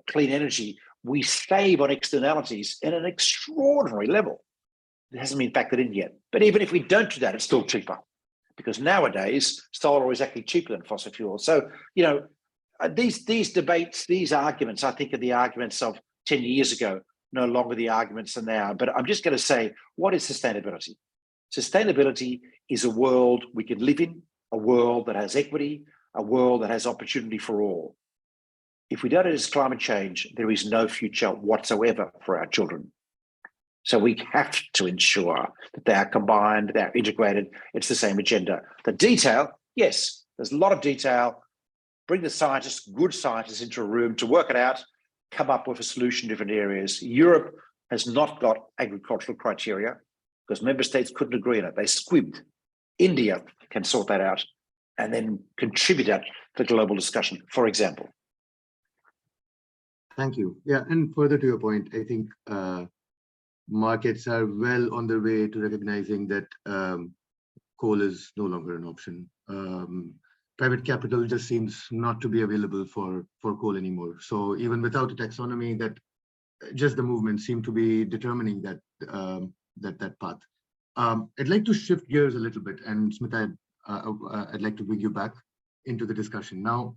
clean energy, we save on externalities at an extraordinary level. It hasn't been factored in yet. But even if we don't do that, it's still cheaper, because nowadays solar is actually cheaper than fossil fuels. So, these debates, these arguments, I think are the arguments of 10 years ago, no longer the arguments are now. But I'm just going to say, what is sustainability? Sustainability is a world we can live in, a world that has equity, a world that has opportunity for all. If we don't address climate change, there is no future whatsoever for our children. So we have to ensure that they are combined, they're integrated, it's the same agenda. The detail, yes, there's a lot of detail. Bring the scientists, good scientists into a room to work it out, come up with a solution in different areas. Europe has not got agricultural criteria because member states couldn't agree on it. They squibbed. India can sort that out and then contribute that to the global discussion, for example. Thank you. Yeah, and further to your point, I think markets are well on their way to recognizing that coal is no longer an option. Private capital just seems not to be available for coal anymore. So even without a taxonomy, that just the movement seem to be determining that that path. I'd like to shift gears a little bit, and Smita, I'd like to bring you back into the discussion now.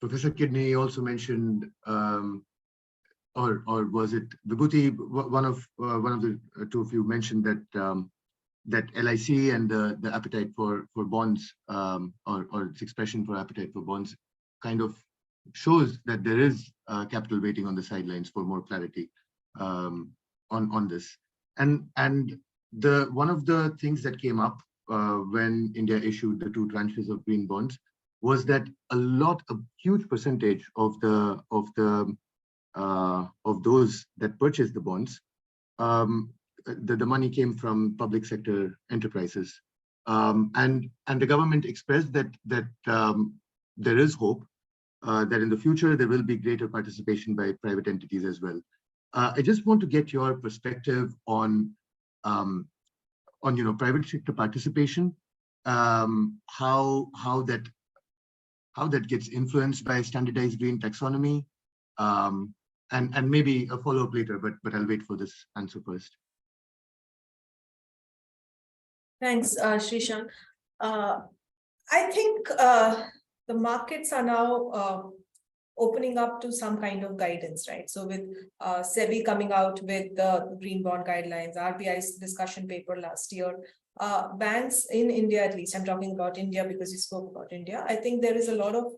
Professor Kidney also mentioned, or was it Vibhuti? One of the two of you mentioned that that LIC and the appetite for bonds, or its expression for appetite for bonds, kind of shows that there is capital waiting on the sidelines for more clarity on this. And one of the things that came up when India issued the 2 tranches of green bonds was that a huge percentage of those that purchased the bonds, the money came from public sector enterprises, and the government expressed that there is hope that in the future there will be greater participation by private entities as well. I just want to get your perspective on private sector participation, how that gets influenced by standardized green taxonomy, and maybe a follow-up later, but I'll wait for this answer first. Thanks, Srishan. I think the markets are now opening up to some kind of guidance, right? So with SEBI coming out with the green bond guidelines, RBI's discussion paper last year, banks in India, at least, I'm talking about India because you spoke about India, I think there is a lot of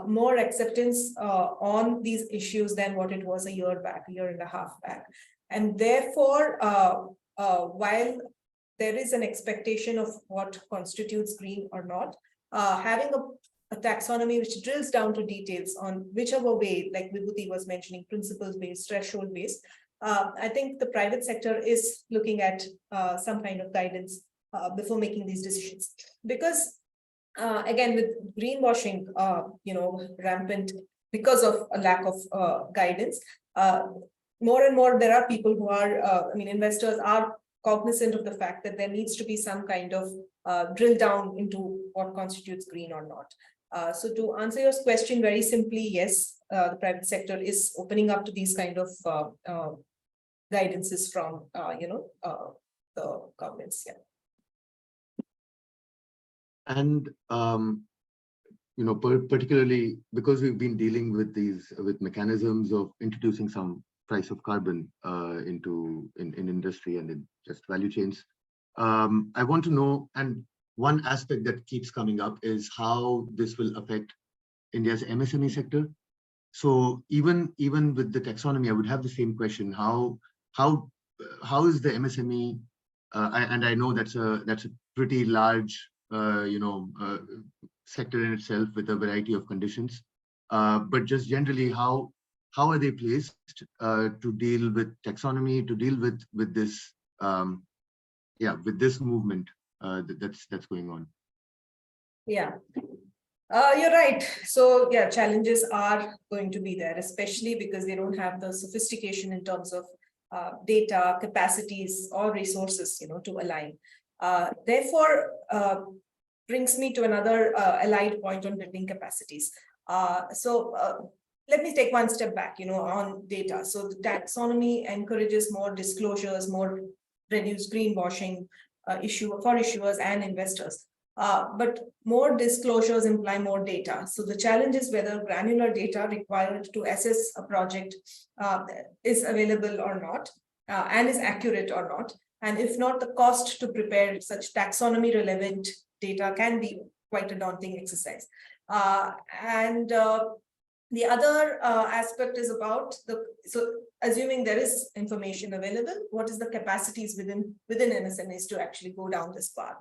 more acceptance on these issues than what it was a year and a half back. And therefore, while there is an expectation of what constitutes green or not, having a taxonomy which drills down to details on whichever way, like Vibhuti was mentioning, principles-based, threshold-based, I think the private sector is looking at some kind of guidance before making these decisions. Because again, with greenwashing, rampant because of a lack of guidance, more and more there are people who are, investors are cognizant of the fact that there needs to be some kind of drill down into what constitutes green or not. So to answer your question very simply, yes, the private sector is opening up to these kind of guidances from, the governments. Yeah. And particularly because we've been dealing with with mechanisms of introducing some price of carbon in industry and in just value chains. I want to know, and one aspect that keeps coming up is how this will affect India's MSME sector. So even with the taxonomy, I would have the same question: how is the MSME? And I know that's a pretty large sector in itself with a variety of conditions. But just generally, how are they placed to deal with taxonomy, to deal with this with this movement that's going on? Yeah, you're right. So yeah, challenges are going to be there, especially because they don't have the sophistication in terms of data, capacities, or resources, to align. Therefore, brings me to another allied point on building capacities. Let me take one step back, on data. So the taxonomy encourages more disclosures, more reduced greenwashing for issuers and investors. But more disclosures imply more data. So the challenge is whether granular data required to assess a project is available or not, and is accurate or not. And if not, the cost to prepare such taxonomy relevant data can be quite a daunting exercise. The other aspect is about so assuming there is information available, what is the capacities within MSMEs to actually go down this path,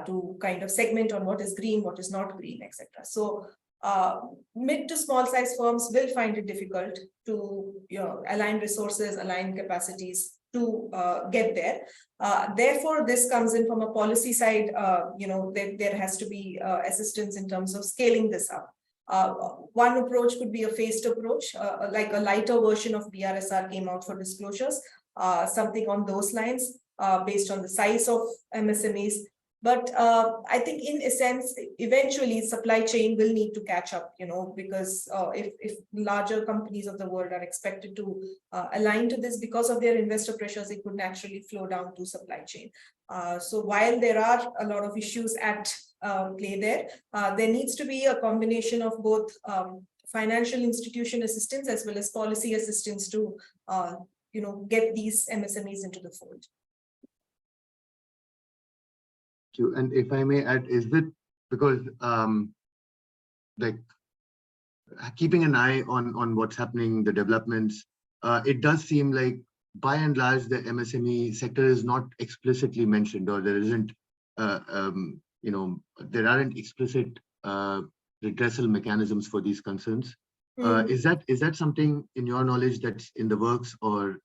to kind of segment on what is green, what is not green, etc. So mid to small size firms will find it difficult to align resources, align capacities to get there. Therefore, this comes in from a policy side. There has to be assistance in terms of scaling this up. One approach could be a phased approach, like a lighter version of BRSR came out for disclosures, something on those lines, based on the size of MSMEs. But I think in a sense, eventually supply chain will need to catch up, because if larger companies of the world are expected to align to this because of their investor pressures, it could naturally flow down to supply chain. So while there are a lot of issues at play there, there needs to be a combination of both financial institution assistance as well as policy assistance to get these MSMEs into the fold. And if I may add, is it because like keeping an eye on what's happening, the developments, it does seem like by and large the MSME sector is not explicitly mentioned, or there isn't there aren't explicit redressal mechanisms for these concerns. Is that something in your knowledge that's in the works, or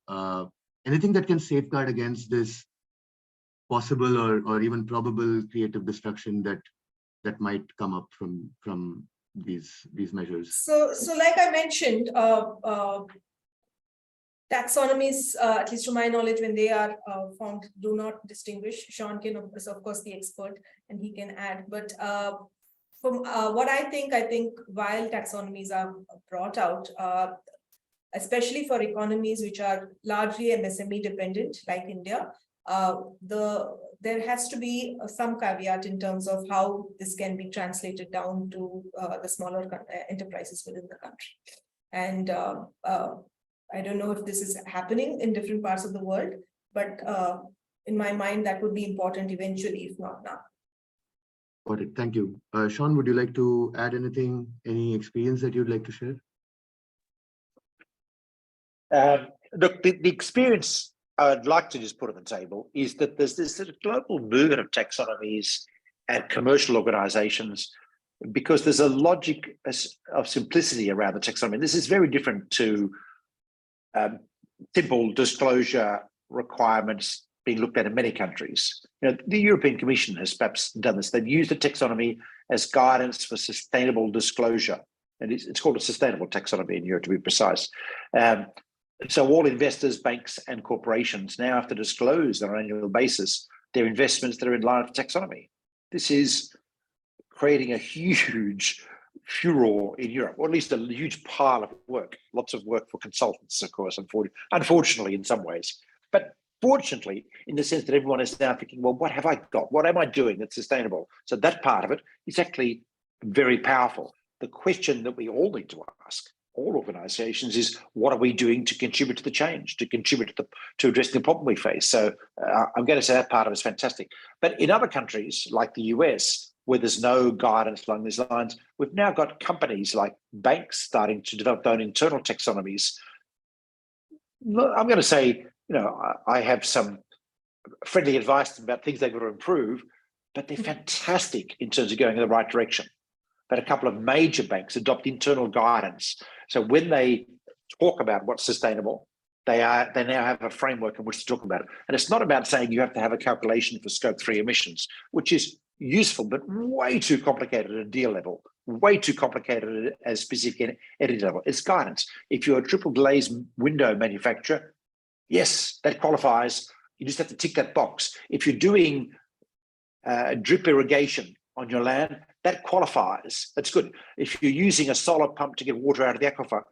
anything that can safeguard against this possible or even probable creative destruction that might come up from these measures? So like I mentioned, taxonomies, at least to my knowledge, when they are formed, do not distinguish. Sean is of course the expert and he can add, but from what I think while taxonomies are brought out, especially for economies which are largely MSME dependent like India, there has to be some caveat in terms of how this can be translated down to the smaller enterprises within the country. And I don't know if this is happening in different parts of the world, but in my mind, that would be important eventually, if not now. Got it. Thank you. Sean, would you like to add anything, any experience that you'd like to share? Look, the experience I'd like to just put on the table is that there's this sort of global movement of taxonomies and commercial organizations, because there's a logic of simplicity around the taxonomy. This is very different to simple disclosure requirements being looked at in many countries. The European Commission has perhaps done this. They've used the taxonomy as guidance for sustainable disclosure. And it's called a sustainable taxonomy in Europe, to be precise. So all investors, banks, and corporations now have to disclose on an annual basis their investments that are in line with taxonomy. This is creating a huge furor in Europe, or at least a huge pile of work. Lots of work for consultants, of course, unfortunately in some ways. But fortunately, in the sense that everyone is now thinking, well, what have I got? What am I doing that's sustainable? So that part of it is actually very powerful. The question that we all need to ask, all organizations, is what are we doing to contribute to the change, to contribute to addressing the problem we face? So I'm going to say that part of it is fantastic. But in other countries like the US, where there's no guidance along these lines, we've now got companies like banks starting to develop their own internal taxonomies. I'm going to say, I have some friendly advice about things they've got to improve, but they're fantastic in terms of going in the right direction. But a couple of major banks adopt internal guidance. So when they talk about what's sustainable, they now have a framework in which to talk about it. And it's not about saying you have to have a calculation for scope 3 emissions, which is useful, but way too complicated at a deal level, way too complicated at a specific entity level. It's guidance. If you're a triple glazed window manufacturer, yes, that qualifies. You just have to tick that box. If you're doing drip irrigation on your land, that qualifies. That's good. If you're using a solar pump to get water out of the aquifer,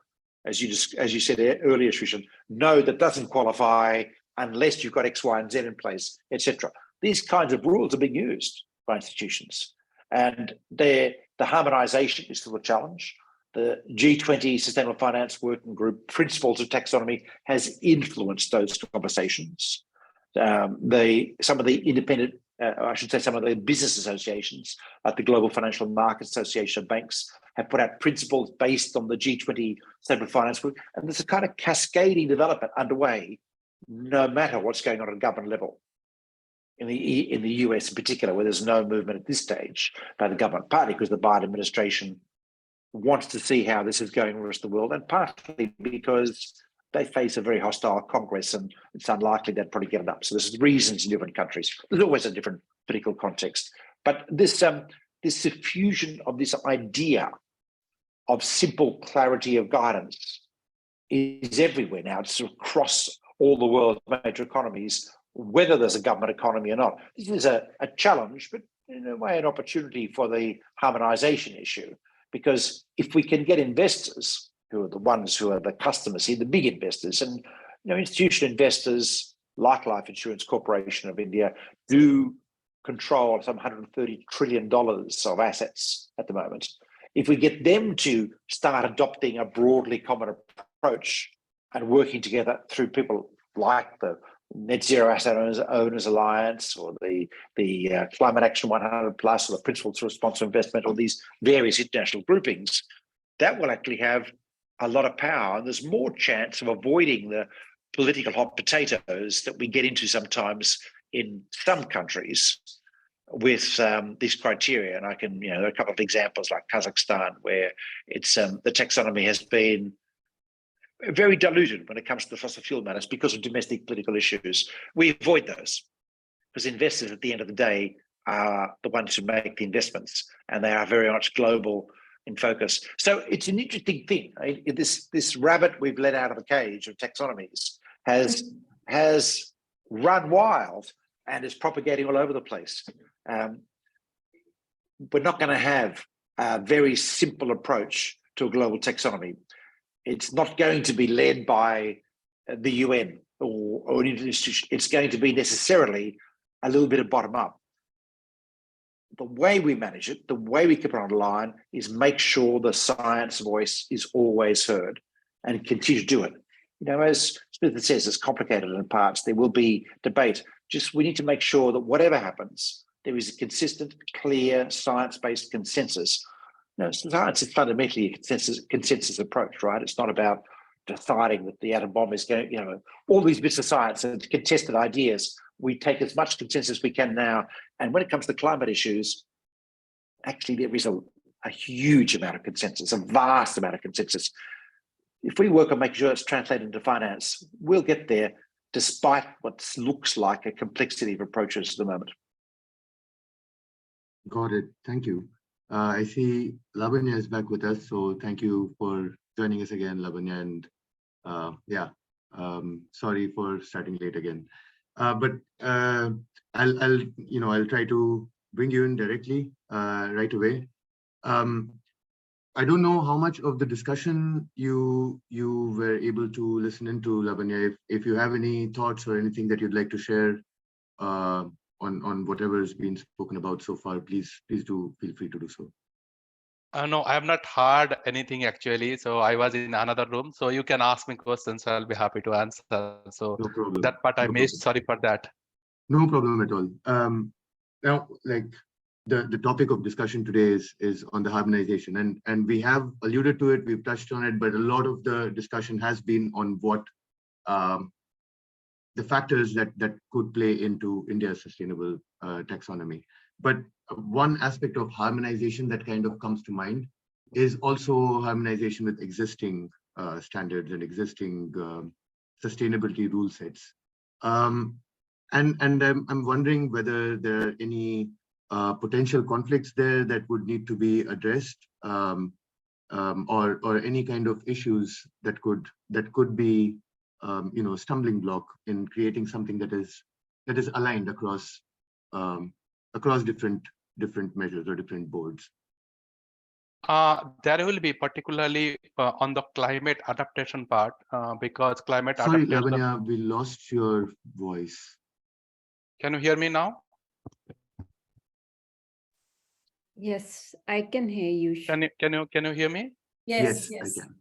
as you said earlier, Srishan, no, that doesn't qualify unless you've got X, Y, and Z in place, etc. These kinds of rules are being used by institutions, and the harmonisation is still a challenge. The G20 Sustainable Finance Working Group Principles of Taxonomy has influenced those conversations. Some of the independent, some of the business associations, like the Global Financial Markets Association of Banks, have put out principles based on the G20 Sustainable Finance Group, and there's a kind of cascading development underway, no matter what's going on at a government level. In the US in particular, where there's no movement at this stage by the government, partly because the Biden administration wants to see how this is going in the rest of the world, and partly because they face a very hostile Congress, and it's unlikely they'd probably get it up. So there's reasons in different countries. There's always a different political context. But this diffusion of this idea of simple clarity of guidance is everywhere now. It's across all the world's major economies, whether there's a government economy or not. This is a challenge, but in a way an opportunity for the harmonisation issue, because if we can get investors, who are the ones who are the customers here, the big investors, and institutional investors like Life Insurance Corporation of India do control some $130 trillion of assets at the moment. If we get them to start adopting a broadly common approach and working together through people like the Net Zero Asset Owners Alliance or the Climate Action 100 Plus or the Principles for Responsible Investment or these various international groupings, that will actually have a lot of power, and there's more chance of avoiding the political hot potatoes that we get into sometimes in some countries with these criteria. And I can, there are a couple of examples like Kazakhstan, where it's the taxonomy has been very diluted when it comes to the fossil fuel matters because of domestic political issues. We avoid those because investors at the end of the day are the ones who make the investments, and they are very much global in focus. So it's an interesting thing. This rabbit we've let out of the cage of taxonomies has run wild and is propagating all over the place. We're not going to have a very simple approach to a global taxonomy. It's not going to be led by the UN or an institution. It's going to be necessarily a little bit of bottom up. The way we manage it, the way we keep it on the line, is make sure the science voice is always heard and continue to do it. As Smith says, it's complicated in parts. There will be debate. Just we need to make sure that whatever happens, there is a consistent, clear, science-based consensus. Science is fundamentally a consensus approach, right? It's not about deciding that the atom bomb is going, all these bits of science and contested ideas. We take as much consensus as we can now. And when it comes to climate issues, actually there is a huge amount of consensus, a vast amount of consensus. If we work on making sure it's translated into finance, we'll get there despite what looks like a complexity of approaches at the moment. Got it. Thank you. I see Lavanya is back with us, so thank you for joining us again, Lavanya. And sorry for starting late again. But I'll try to bring you in directly right away. I don't know how much of the discussion you were able to listen into, Lavanya. If you have any thoughts or anything that you'd like to share on whatever has been spoken about so far, please do feel free to do so. No, I have not heard anything actually. So I was in another room. So you can ask me questions. I'll be happy to answer. So no problem. That part I missed. Sorry for that. No problem at all. Now, like the topic of discussion today is on the harmonization, and we have alluded to it. We've touched on it, but a lot of the discussion has been on what the factors that could play into India's sustainable taxonomy. But one aspect of harmonization that kind of comes to mind is also harmonization with existing standards and existing sustainability rule sets. And I'm wondering whether there are any potential conflicts there that would need to be addressed, or any kind of issues that could be stumbling block in creating something that is aligned across different measures or different boards. There will be particularly on the climate adaptation part, because climate Sorry, adaptation. Lavanya, we lost your voice. Can you hear me now? Yes, I can hear you. Can you hear me? Yes. I can.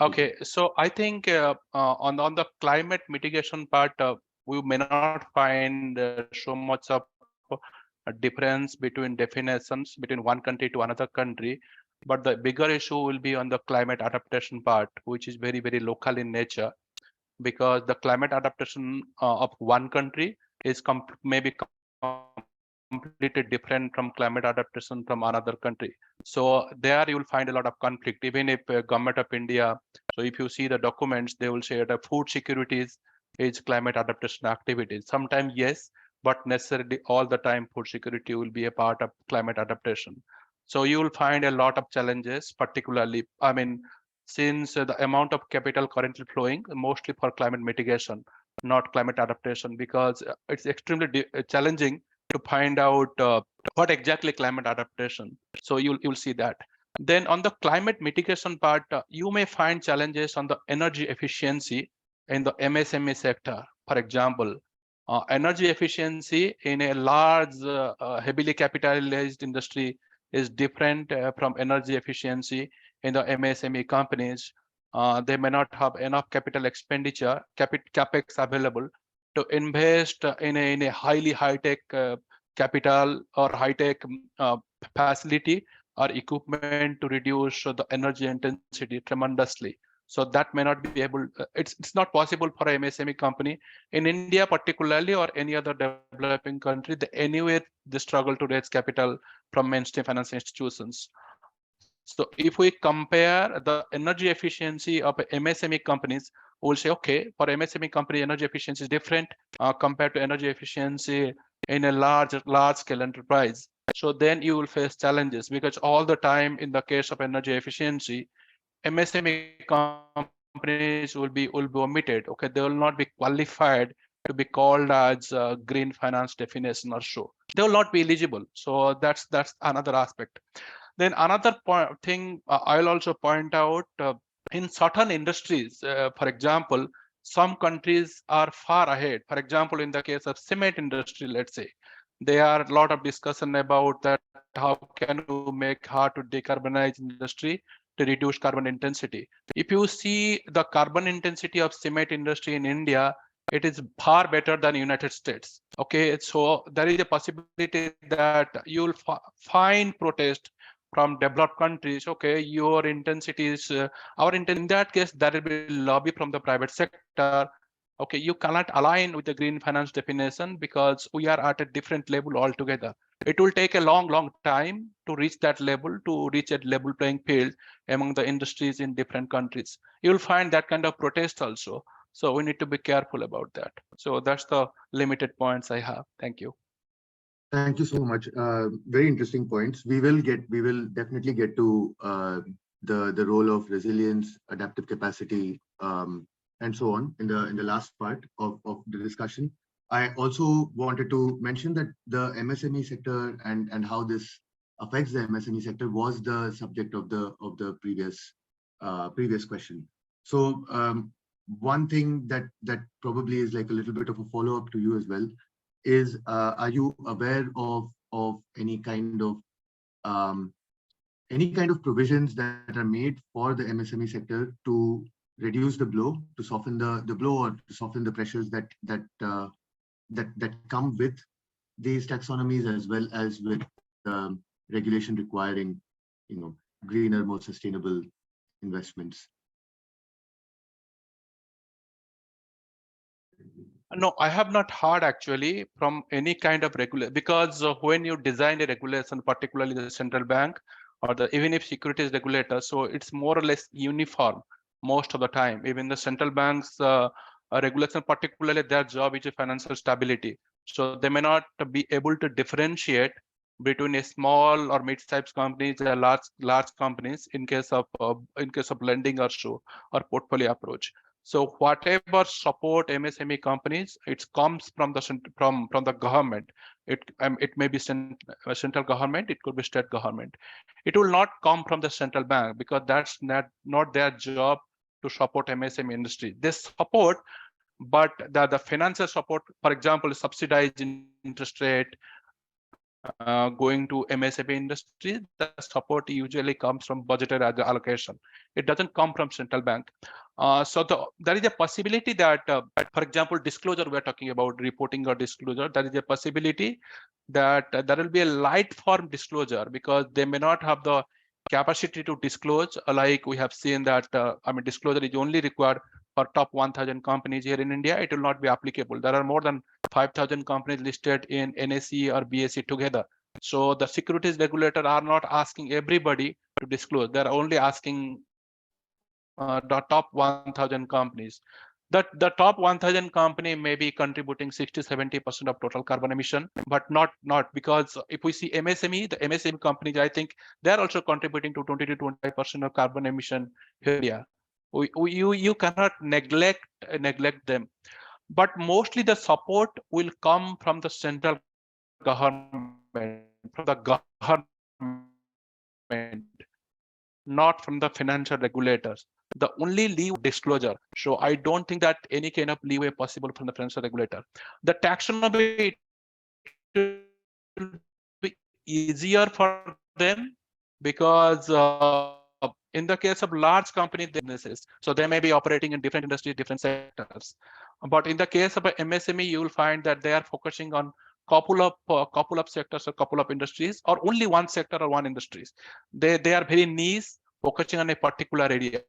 Okay, so I think on the climate mitigation part, we may not find so much of a difference between definitions between one country to another country, but the bigger issue will be on the climate adaptation part, which is very, very local in nature, because the climate adaptation of one country is maybe completely different from climate adaptation from another country. So there you will find a lot of conflict, even if government of India. So if you see the documents, they will say that food security is climate adaptation activities. Sometimes yes, but necessarily all the time food security will be a part of climate adaptation. So you will find a lot of challenges, particularly, I mean, since the amount of capital currently flowing, mostly for climate mitigation, not climate adaptation, because it's extremely challenging to find out what exactly climate adaptation. So you'll see that. Then on the climate mitigation part, you may find challenges on the energy efficiency in the MSME sector. For example, energy efficiency in a large, heavily capitalized industry is different from energy efficiency in the MSME companies. They may not have enough capital expenditure, capex available to invest in a highly high-tech capital or high-tech facility or equipment to reduce the energy intensity tremendously. So that may not be able, it's not possible for a MSME company in India particularly, or any other developing country. Anyway, they struggle to raise capital from mainstream financial institutions. So if we compare the energy efficiency of MSME companies, we'll say, okay, for MSME company, energy efficiency is different compared to energy efficiency in a large scale enterprise. So then you will face challenges, because all the time in the case of energy efficiency, MSME companies will be omitted. Okay, they will not be qualified to be called as green finance definition or so. They will not be eligible. So that's another aspect. Then another thing I'll also point out, in certain industries, for example, some countries are far ahead. For example, in the case of cement industry, let's say, there are a lot of discussion about that. How can you make hard to decarbonize industry to reduce carbon intensity? If you see the carbon intensity of cement industry in India, it is far better than United States. Okay, so there is a possibility that you'll find protest from developed countries. Okay, your intensity is our intent. In that case, there will be lobby from the private sector. Okay, you cannot align with the green finance definition because we are at a different level altogether. It will take a long time to reach that level, to reach a level playing field among the industries in different countries. You'll find that kind of protest also. So we need to be careful about that. So that's the limited points I have. Thank you. Thank you so much. Very interesting points. We will definitely get to the role of resilience, adaptive capacity, and so on in the last part of the discussion. I also wanted to mention that the MSME sector and how this affects the MSME sector was the subject of the previous question. So one thing that probably is like a little bit of a follow-up to you as well is, are you aware of any kind of provisions that are made for the MSME sector to reduce the blow, to soften the blow, or to soften the pressures that come with these taxonomies, as well as with regulation requiring, greener, more sustainable investments? No, I have not heard actually from any kind of regulation, because when you design a regulation, particularly the central bank or even if securities regulator, so it's more or less uniform most of the time. Even the central banks regulation, particularly their job is financial stability. So they may not be able to differentiate between a small or mid-sized companies and large companies in case of lending or so, or portfolio approach. So whatever support MSME companies, it comes from the government. It may be central government, it could be state government. It will not come from the central bank, because that's not their job to support MSME industry. They support, but the financial support, for example, subsidized interest rate going to MSME industry, the support usually comes from budgetary allocation. It doesn't come from central bank. So there is a possibility that, for example, disclosure, we're talking about reporting or disclosure, there is a possibility that there will be a light form disclosure, because they may not have the capacity to disclose. Like we have seen that, disclosure is only required for top 1,000 companies here in India. It will not be applicable. There are more than 5,000 companies listed in NSE or BSE together. So the securities regulator are not asking everybody to disclose. They're only asking the top 1,000 companies. the top 1,000 company may be contributing 60-70% of total carbon emission, but not because if we see MSME, the MSME companies, I think they're also contributing to 20-25% of carbon emission area. You cannot neglect them, but mostly the support will come from the central government, from the government, not from the financial regulators. The only leeway disclosure. So I don't think that any kind of leeway possible from the financial regulator. The taxonomy will be easier for them because in the case of large company businesses, so they may be operating in different industries, different sectors. But in the case of a MSME, you will find that they are focusing on couple of sectors or couple of industries, or only one sector or one industries. They are very niche, focusing on a particular area.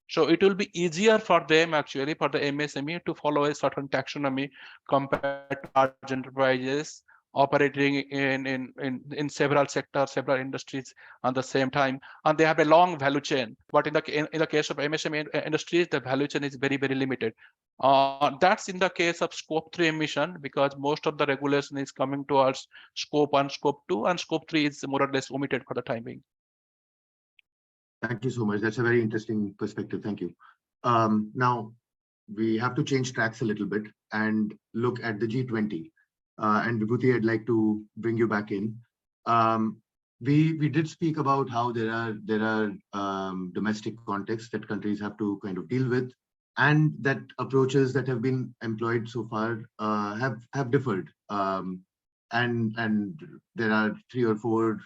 So it will be easier for them, actually, for the MSME to follow a certain taxonomy compared to large enterprises operating in several sectors, several industries at the same time, and they have a long value chain. But in the case of MSME industries, the value chain is very, very limited. That's in the case of scope 3 emission, because most of the regulation is coming towards scope 1, scope 2, and scope 3 is more or less omitted for the time being. Thank you so much. That's a very interesting perspective. Thank you. Now, we have to change tracks a little bit and look at the G20. And Vibhuti, I'd like to bring you back in. We did speak about how there are domestic contexts that countries have to kind of deal with, and that approaches that have been employed so far have differed. And there are 3 or 4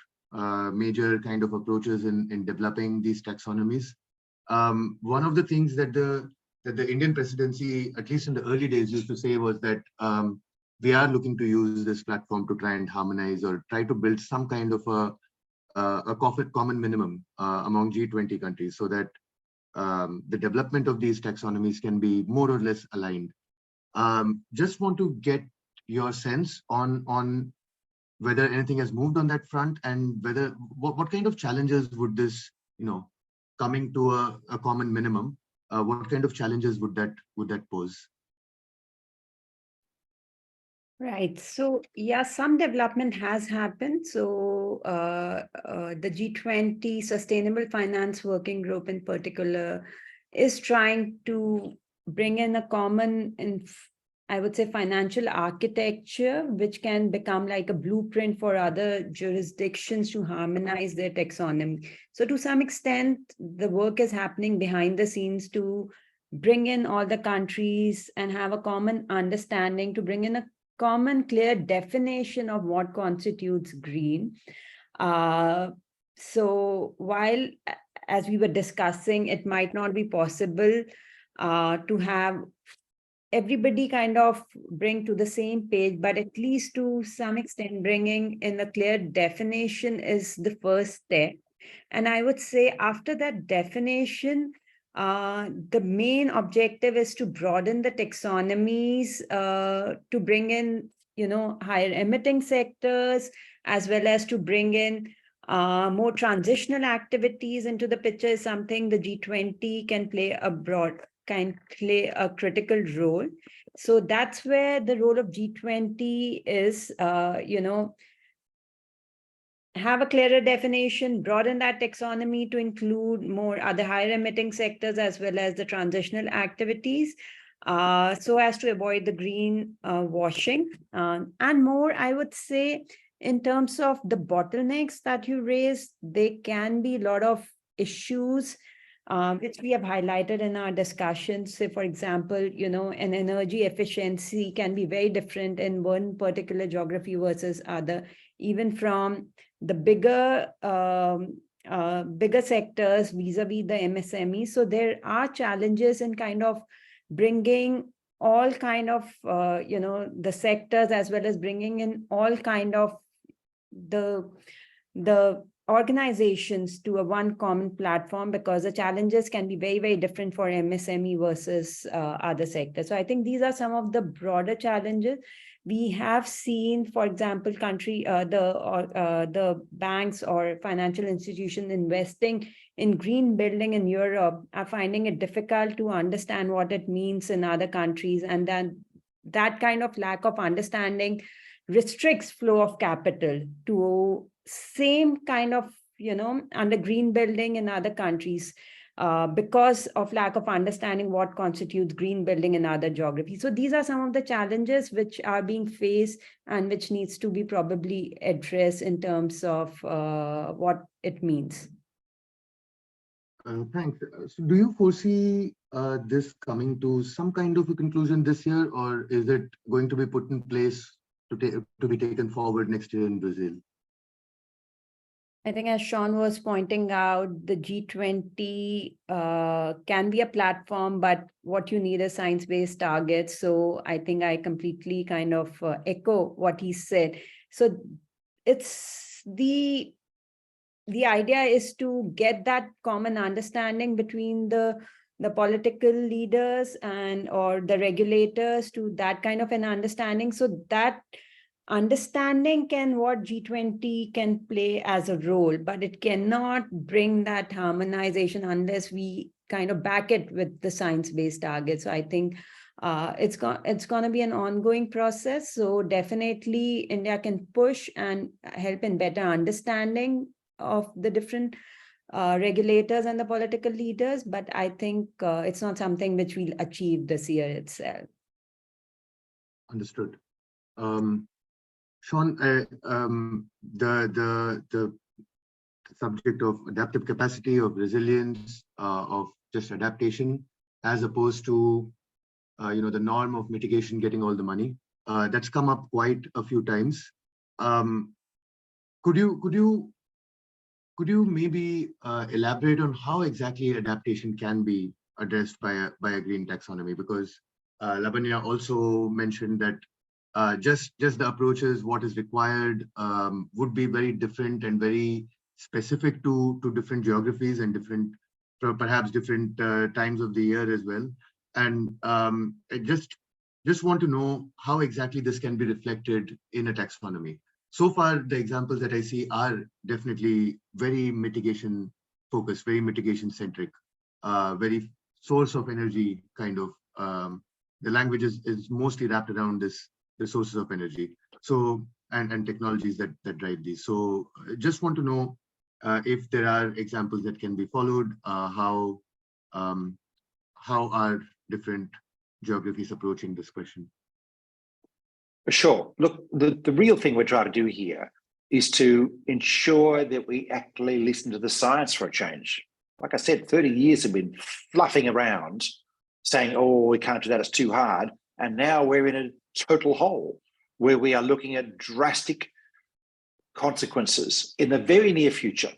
major kind of approaches in developing these taxonomies. One of the things that the Indian presidency, at least in the early days, used to say was that we are looking to use this platform to try and harmonize or try to build some kind of a common minimum among G20 countries, so that the development of these taxonomies can be more or less aligned. Just want to get your sense on whether anything has moved on that front, and whether what kind of challenges would this, coming to a common minimum, what kind of challenges would that pose? Right. So, yeah, some development has happened. So the G20 Sustainable Finance Working Group in particular is trying to bring in a common, I would say, financial architecture, which can become like a blueprint for other jurisdictions to harmonize their taxonomy. So to some extent, the work is happening behind the scenes to bring in all the countries and have a common understanding, to bring in a common, clear definition of what constitutes green. So while, as we were discussing, it might not be possible to have everybody kind of bring to the same page, but at least to some extent bringing in a clear definition is the first step. And I would say after that definition, the main objective is to broaden the taxonomies, to bring in, higher emitting sectors, as well as to bring in more transitional activities into the picture, is something the G20 can play a critical role. So that's where the role of G20 is, have a clearer definition, broaden that taxonomy to include more other higher emitting sectors as well as the transitional activities, so as to avoid the green washing. And more, I would say, in terms of the bottlenecks that you raised, there can be a lot of issues which we have highlighted in our discussions. Say, for example, an energy efficiency can be very different in one particular geography versus other, even from the bigger sectors vis-a-vis the MSME. So there are challenges in kind of bringing all kind of, the sectors, as well as bringing in all kind of the organizations to a one common platform, because the challenges can be very, very different for MSME versus other sectors. So I think these are some of the broader challenges. we have seen, for example, the banks or financial institutions investing in green building in Europe are finding it difficult to understand what it means in other countries. And then that kind of lack of understanding restricts flow of capital to same kind of, under green building in other countries. Because of lack of understanding what constitutes green building in other geographies. So these are some of the challenges which are being faced and which needs to be probably addressed in terms of what it means. Thanks. So do you foresee this coming to some kind of a conclusion this year, or is it going to be put in place to be taken forward next year in Brazil? I think as Sean was pointing out, the G20 can be a platform, but what you need is science-based targets. So I think I completely kind of echo what he said. So it's the idea is to get that common understanding between the political leaders or the regulators to that kind of an understanding. So that understanding what G20 can play as a role, but it cannot bring that harmonization unless we kind of back it with the science-based targets. So I think it's going to be an ongoing process. So definitely India can push and help in better understanding of the different regulators and the political leaders, but I think it's not something which we'll achieve this year itself. Understood. Sean, the subject of adaptive capacity, of resilience, of just adaptation, as opposed to the norm of mitigation getting all the money, that's come up quite a few times. Could you maybe elaborate on how exactly adaptation can be addressed by a green taxonomy? Because Lavanya also mentioned that just the approaches, what is required, would be very different and very specific to different geographies and perhaps different times of the year as well. And I just want to know how exactly this can be reflected in a taxonomy. So far, the examples that I see are definitely very mitigation focused, very mitigation centric, very source of energy kind of. The language is mostly wrapped around the sources of energy, so and technologies that drive these. So just want to know if there are examples that can be followed, how are different geographies approaching this question? Sure. Look, the real thing we're trying to do here is to ensure that we actually listen to the science for a change. Like I said, 30 years have been fluffing around saying, oh, we can't do that, it's too hard. And now we're in a total hole where we are looking at drastic consequences in the very near future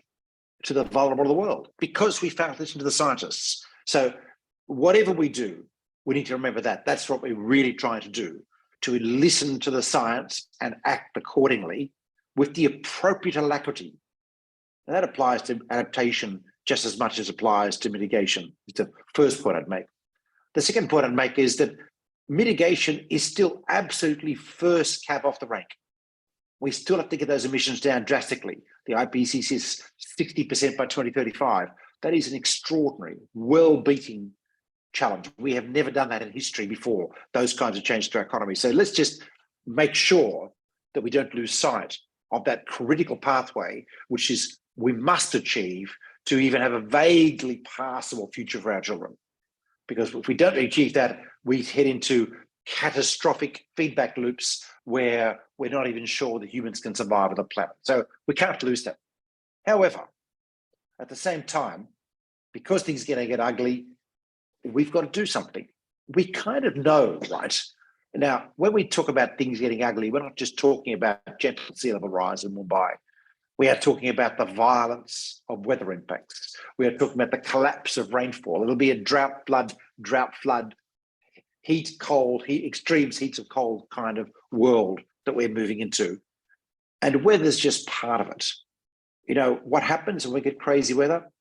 to the vulnerable of the world because we failed to listen to the scientists. So whatever we do, we need to remember that. That's what we're really trying to do, to listen to the science and act accordingly with the appropriate alacrity. And that applies to adaptation just as much as applies to mitigation. It's the first point I'd make. The second point I'd make is that mitigation is still absolutely first cab off the rank. We still have to get those emissions down drastically. The IPCC is 60% by 2035. That is an extraordinary, well-beating challenge. We have never done that in history before, those kinds of changes to our economy. So let's just make sure that we don't lose sight of that critical pathway, which is we must achieve to even have a vaguely passable future for our children. Because if we don't achieve that, we head into catastrophic feedback loops where we're not even sure that humans can survive on the planet. So we can't lose that. However, at the same time, because things are going to get ugly, we've got to do something. We kind of know, right? Now, when we talk about things getting ugly, we're not just talking about gentle sea level rise in Mumbai. We are talking about the violence of weather impacts. We are talking about the collapse of rainfall. It'll be a drought, flood, heat, cold, extremes heats of cold kind of world that we're moving into. And weather's just part of it. You know, what happens when we get crazy weather?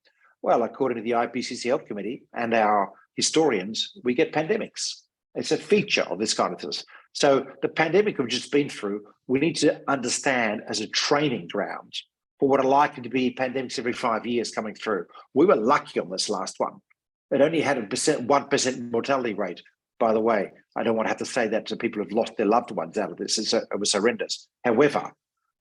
Well, according to the IPCC Health Committee and our historians, we get pandemics. It's a feature of this kind of So the pandemic we've just been through, we need to understand as a training ground for what are likely to be pandemics every 5 years coming through. We were lucky on this last one. It only had 1% mortality rate, by the way. I don't want to have to say that to people who've lost their loved ones out of this. It was horrendous. However,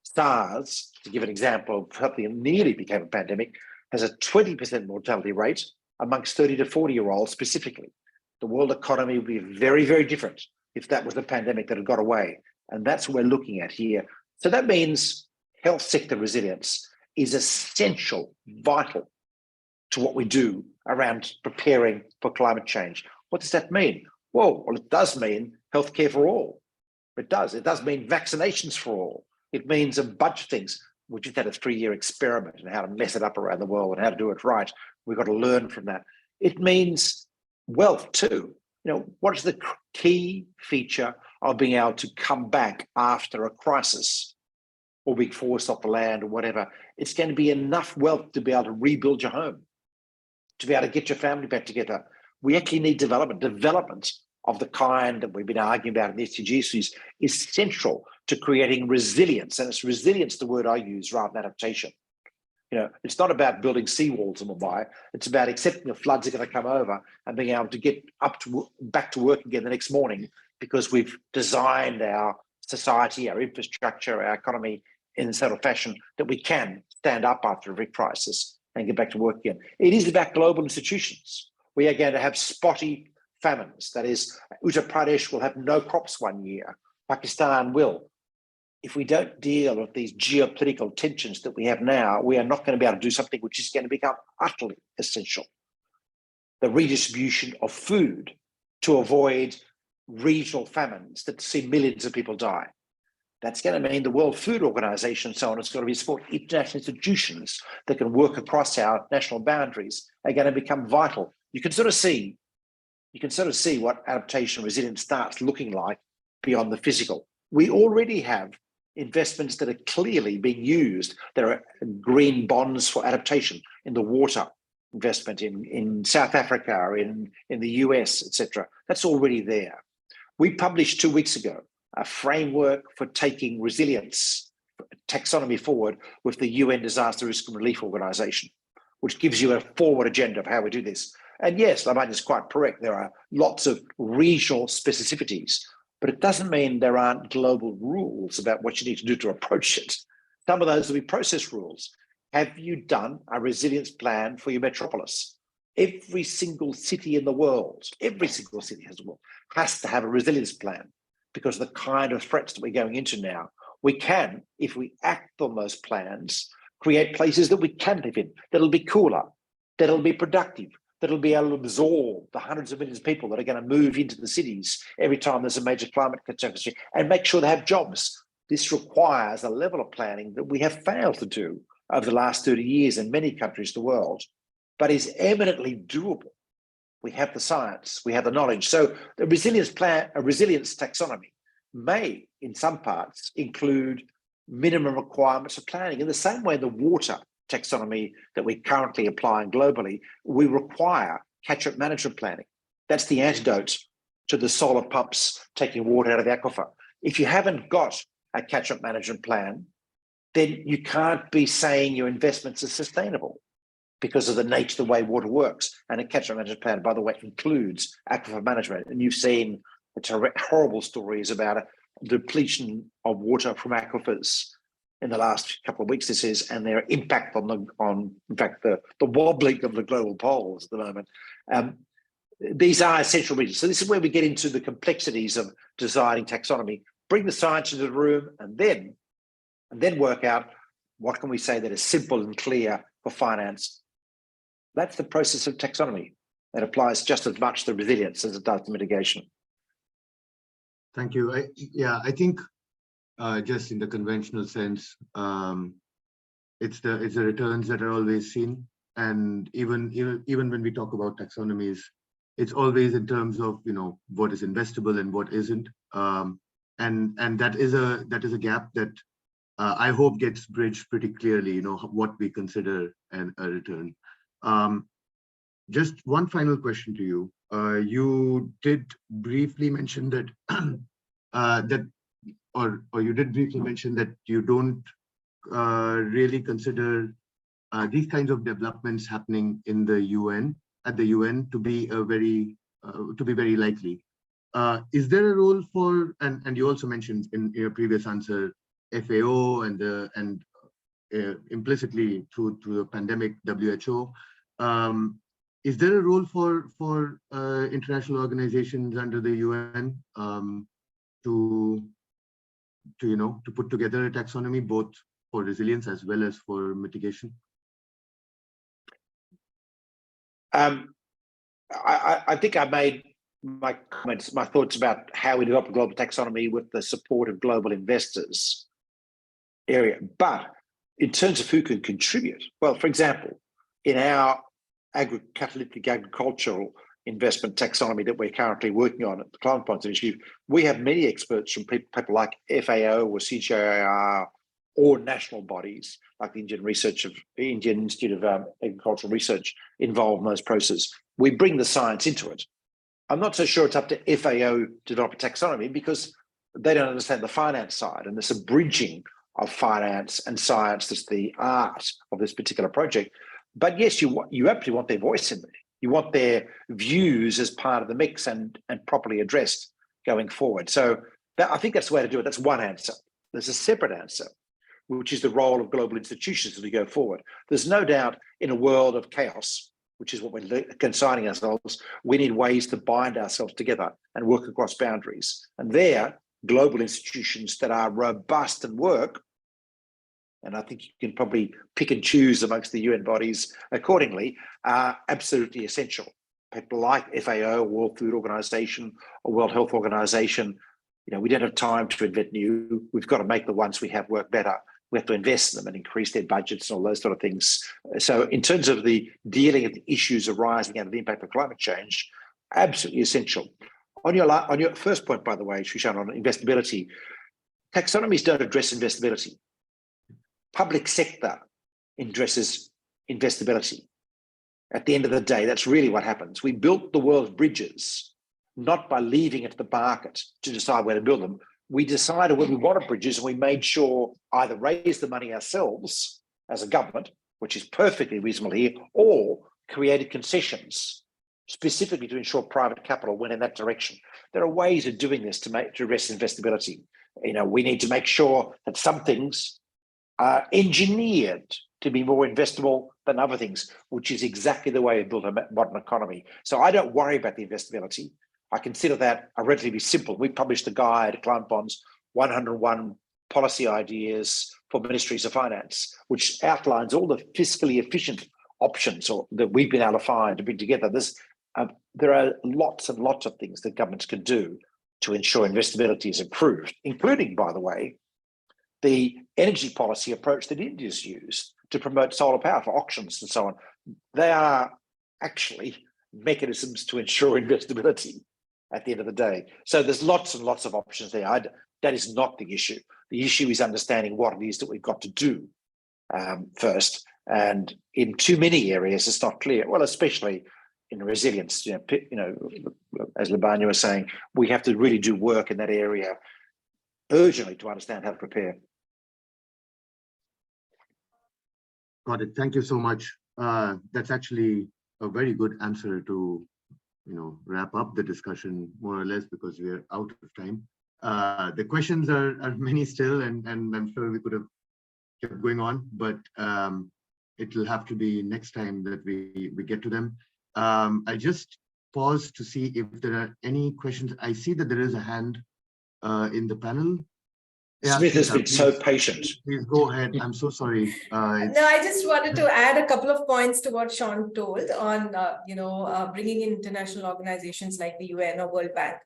SARS, to give an example of something that nearly became a pandemic, has a 20% mortality rate amongst 30 to 40-year-olds specifically. The world economy would be very, very different if that was the pandemic that had got away. And that's what we're looking at here. So that means health sector resilience is essential, vital to what we do around preparing for climate change. What does that mean? Well, it does mean healthcare for all. It does. It does mean vaccinations for all. It means a bunch of things. We just had a 3-year experiment in how to mess it up around the world and how to do it right. We've got to learn from that. It means wealth too. What is the key feature of being able to come back after a crisis or being forced off the land or whatever? It's going to be enough wealth to be able to rebuild your home, to be able to get your family back together. We actually need development. Development of the kind that we've been arguing about in the SDGs is central to creating resilience. And it's resilience, the word I use, rather than adaptation. It's not about building seawalls in Mumbai. It's about accepting the floods are going to come over and being able to get back to work again the next morning because we've designed our society, our infrastructure, our economy in a sort of fashion that we can stand up after a big crisis and get back to work again. It is about global institutions. We are going to have spotty famines. That is, Uttar Pradesh will have no crops one year. Pakistan will. If we don't deal with these geopolitical tensions that we have now, we are not going to be able to do something which is going to become utterly essential. The redistribution of food to avoid regional famines that see millions of people die. That's going to mean the World Food Organization and so on is going to be support international institutions that can work across our national boundaries are going to become vital. You can sort of see what adaptation resilience starts looking like beyond the physical. We already have investments that are clearly being used. There are green bonds for adaptation in the water investment in South Africa, in the US, etc. That's already there. We published 2 weeks ago a framework for taking resilience taxonomy forward with the UN Disaster Risk and Relief Organization, which gives you a forward agenda of how we do this. And yes, Lavanya is quite correct. There are lots of regional specificities, but it doesn't mean there aren't global rules about what you need to do to approach it. Some of those will be process rules. Have you done a resilience plan for your metropolis? Every single city in the world, every single city has to have a resilience plan because of the kind of threats that we're going into now. We can, if we act on those plans, create places that we can live in, that'll be cooler, that'll be productive, that'll be able to absorb the hundreds of millions of people that are going to move into the cities every time there's a major climate catastrophe and make sure they have jobs. This requires a level of planning that we have failed to do over the last 30 years in many countries of the world, but is eminently doable. We have the science, we have the knowledge. So the resilience plan, a resilience taxonomy may, in some parts, include minimum requirements of planning. In the same way, the water taxonomy that we're currently applying globally, we require catch-up management planning. That's the antidote to the solar pumps taking water out of the aquifer. If you haven't got a catch-up management plan, then you can't be saying your investments are sustainable because of the nature of the way water works. And a catch-up management plan, by the way, includes aquifer management. And you've seen the horrible stories about a depletion of water from aquifers in the last couple of weeks, this is, and their impact on in fact, the wobbling of the global poles at the moment. These are essential regions. So this is where we get into the complexities of designing taxonomy, bring the science into the room, and then work out what can we say that is simple and clear for finance. That's the process of taxonomy. That applies just as much to resilience as it does to mitigation. Thank you. I think just in the conventional sense, it's the returns that are always seen, and even when we talk about taxonomies, it's always in terms of what is investable and what isn't, and that is a gap that I hope gets bridged pretty clearly. What we consider a return. Just one final question to you. You did briefly mention that that, or you did briefly mention that you don't really consider these kinds of developments happening in the UN, at the UN, to be very likely. Is there a role for, and you also mentioned in your previous answer, FAO and implicitly through the pandemic, WHO. Is there a role for international organizations under the UN to put together a taxonomy, both for resilience as well as for mitigation? I think I made my comments, my thoughts about how we develop a global taxonomy with the support of global investors area. But in terms of who can contribute, well, for example, in our catalytic agricultural investment taxonomy that we're currently working on at the Climate Bonds Initiative, we have many experts from people like FAO or CGIAR or national bodies like the Indian Institute of Agricultural Research involved in those processes. We bring the science into it. I'm not so sure it's up to FAO to develop a taxonomy because they don't understand the finance side, and there's a bridging of finance and science. That's the art of this particular project. But yes, you absolutely want their voice in there. You want their views as part of the mix and properly addressed going forward. So I think that's the way to do it. That's one answer. There's a separate answer, which is the role of global institutions as we go forward. There's no doubt in a world of chaos, which is what we're consigning ourselves, we need ways to bind ourselves together and work across boundaries. And there, global institutions that are robust and work, and I think you can probably pick and choose amongst the UN bodies accordingly, are absolutely essential. People like FAO, World Food Organization, or World Health Organization, we don't have time to invent new. We've got to make the ones we have work better. We have to invest in them and increase their budgets and all those sort of things. So in terms of the dealing with the issues arising out of the impact of climate change, absolutely essential. On your first point, by the way, Srishan, on investability, taxonomies don't address investability. Public sector addresses investability. At the end of the day, that's really what happens. We built the world's bridges, not by leaving it to the market to decide where to build them. We decided where we wanted bridges, and we made sure either raise the money ourselves as a government, which is perfectly reasonable here, or created concessions specifically to ensure private capital went in that direction. There are ways of doing this to address investability. We need to make sure that some things are engineered to be more investable than other things, which is exactly the way we build a modern economy. So I don't worry about the investability. I consider that a relatively simple. We published a guide, Climate Bonds, 101 policy ideas for ministries of finance, which outlines all the fiscally efficient options that we've been able to find to bring together. There are lots and lots of things that governments can do to ensure investability is improved, including, by the way, the energy policy approach that India's used to promote solar power for auctions and so on. They are actually mechanisms to ensure investability at the end of the day. So there's lots and lots of options there. That is not the issue. The issue is understanding what it is that we've got to do first. And in too many areas, it's not clear. Well, especially in resilience, as Labanya was saying, we have to really do work in that area urgently to understand how to prepare. Got it. Thank you so much. That's actually a very good answer to wrap up the discussion more or less, because we are out of time. The questions are many still, and I'm sure we could have kept going on, but it will have to be next time that we get to them. I just pause to see if there are any questions. I see that there is a hand in the panel. Yeah, Smith has been so patient. Please go ahead. I'm so sorry. No, I just wanted to add a couple of points to what Sean told on, bringing in international organizations like the UN or World Bank.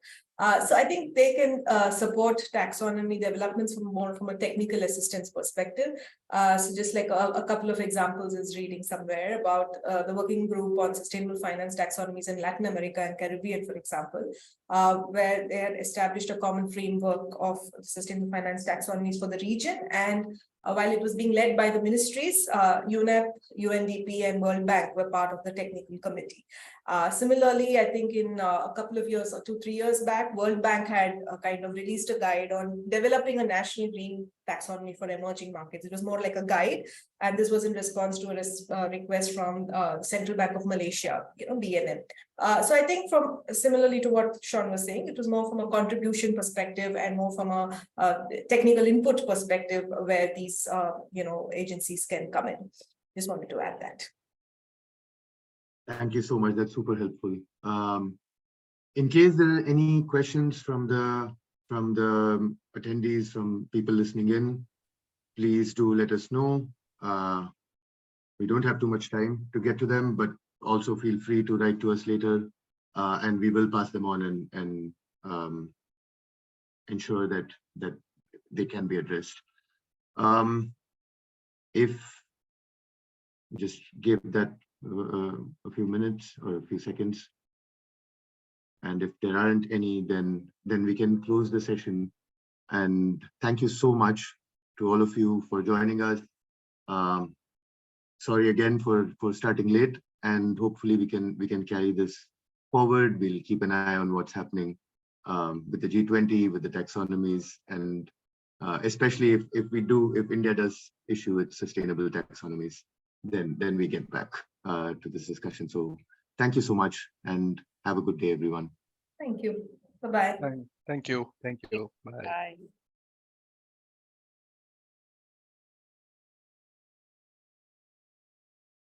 So I think they can support taxonomy developments from a technical assistance perspective. So just like a couple of examples is reading somewhere about the working group on sustainable finance taxonomies in Latin America and Caribbean, for example, where they had established a common framework of sustainable finance taxonomies for the region. And while it was being led by the ministries, UNEP, UNDP, and World Bank were part of the technical committee. Similarly, I think in a couple of years or 2-3 years back, World Bank had kind of released a guide on developing a national green taxonomy for emerging markets. It was more like a guide, and this was in response to a request from Central Bank of Malaysia, BNM. So I think from similarly to what Sean was saying, it was more from a contribution perspective and more from a technical input perspective where these agencies can come in. Just wanted to add that. Thank you so much. That's super helpful. In case there are any questions from the attendees, from people listening in, please do let us know. We don't have too much time to get to them, but also feel free to write to us later, and we will pass them on and ensure that they can be addressed. If just give that a few minutes or a few seconds, and if there aren't any, then we can close the session. And thank you so much to all of you for joining us. Sorry again for starting late, and hopefully we can carry this forward. We'll keep an eye on what's happening with the G20, with the taxonomies, and especially if India does issue its sustainable taxonomies, then we get back to this discussion. So thank you so much, and have a good day, everyone. Thank you. Bye-bye. Thank you. Bye. Bye.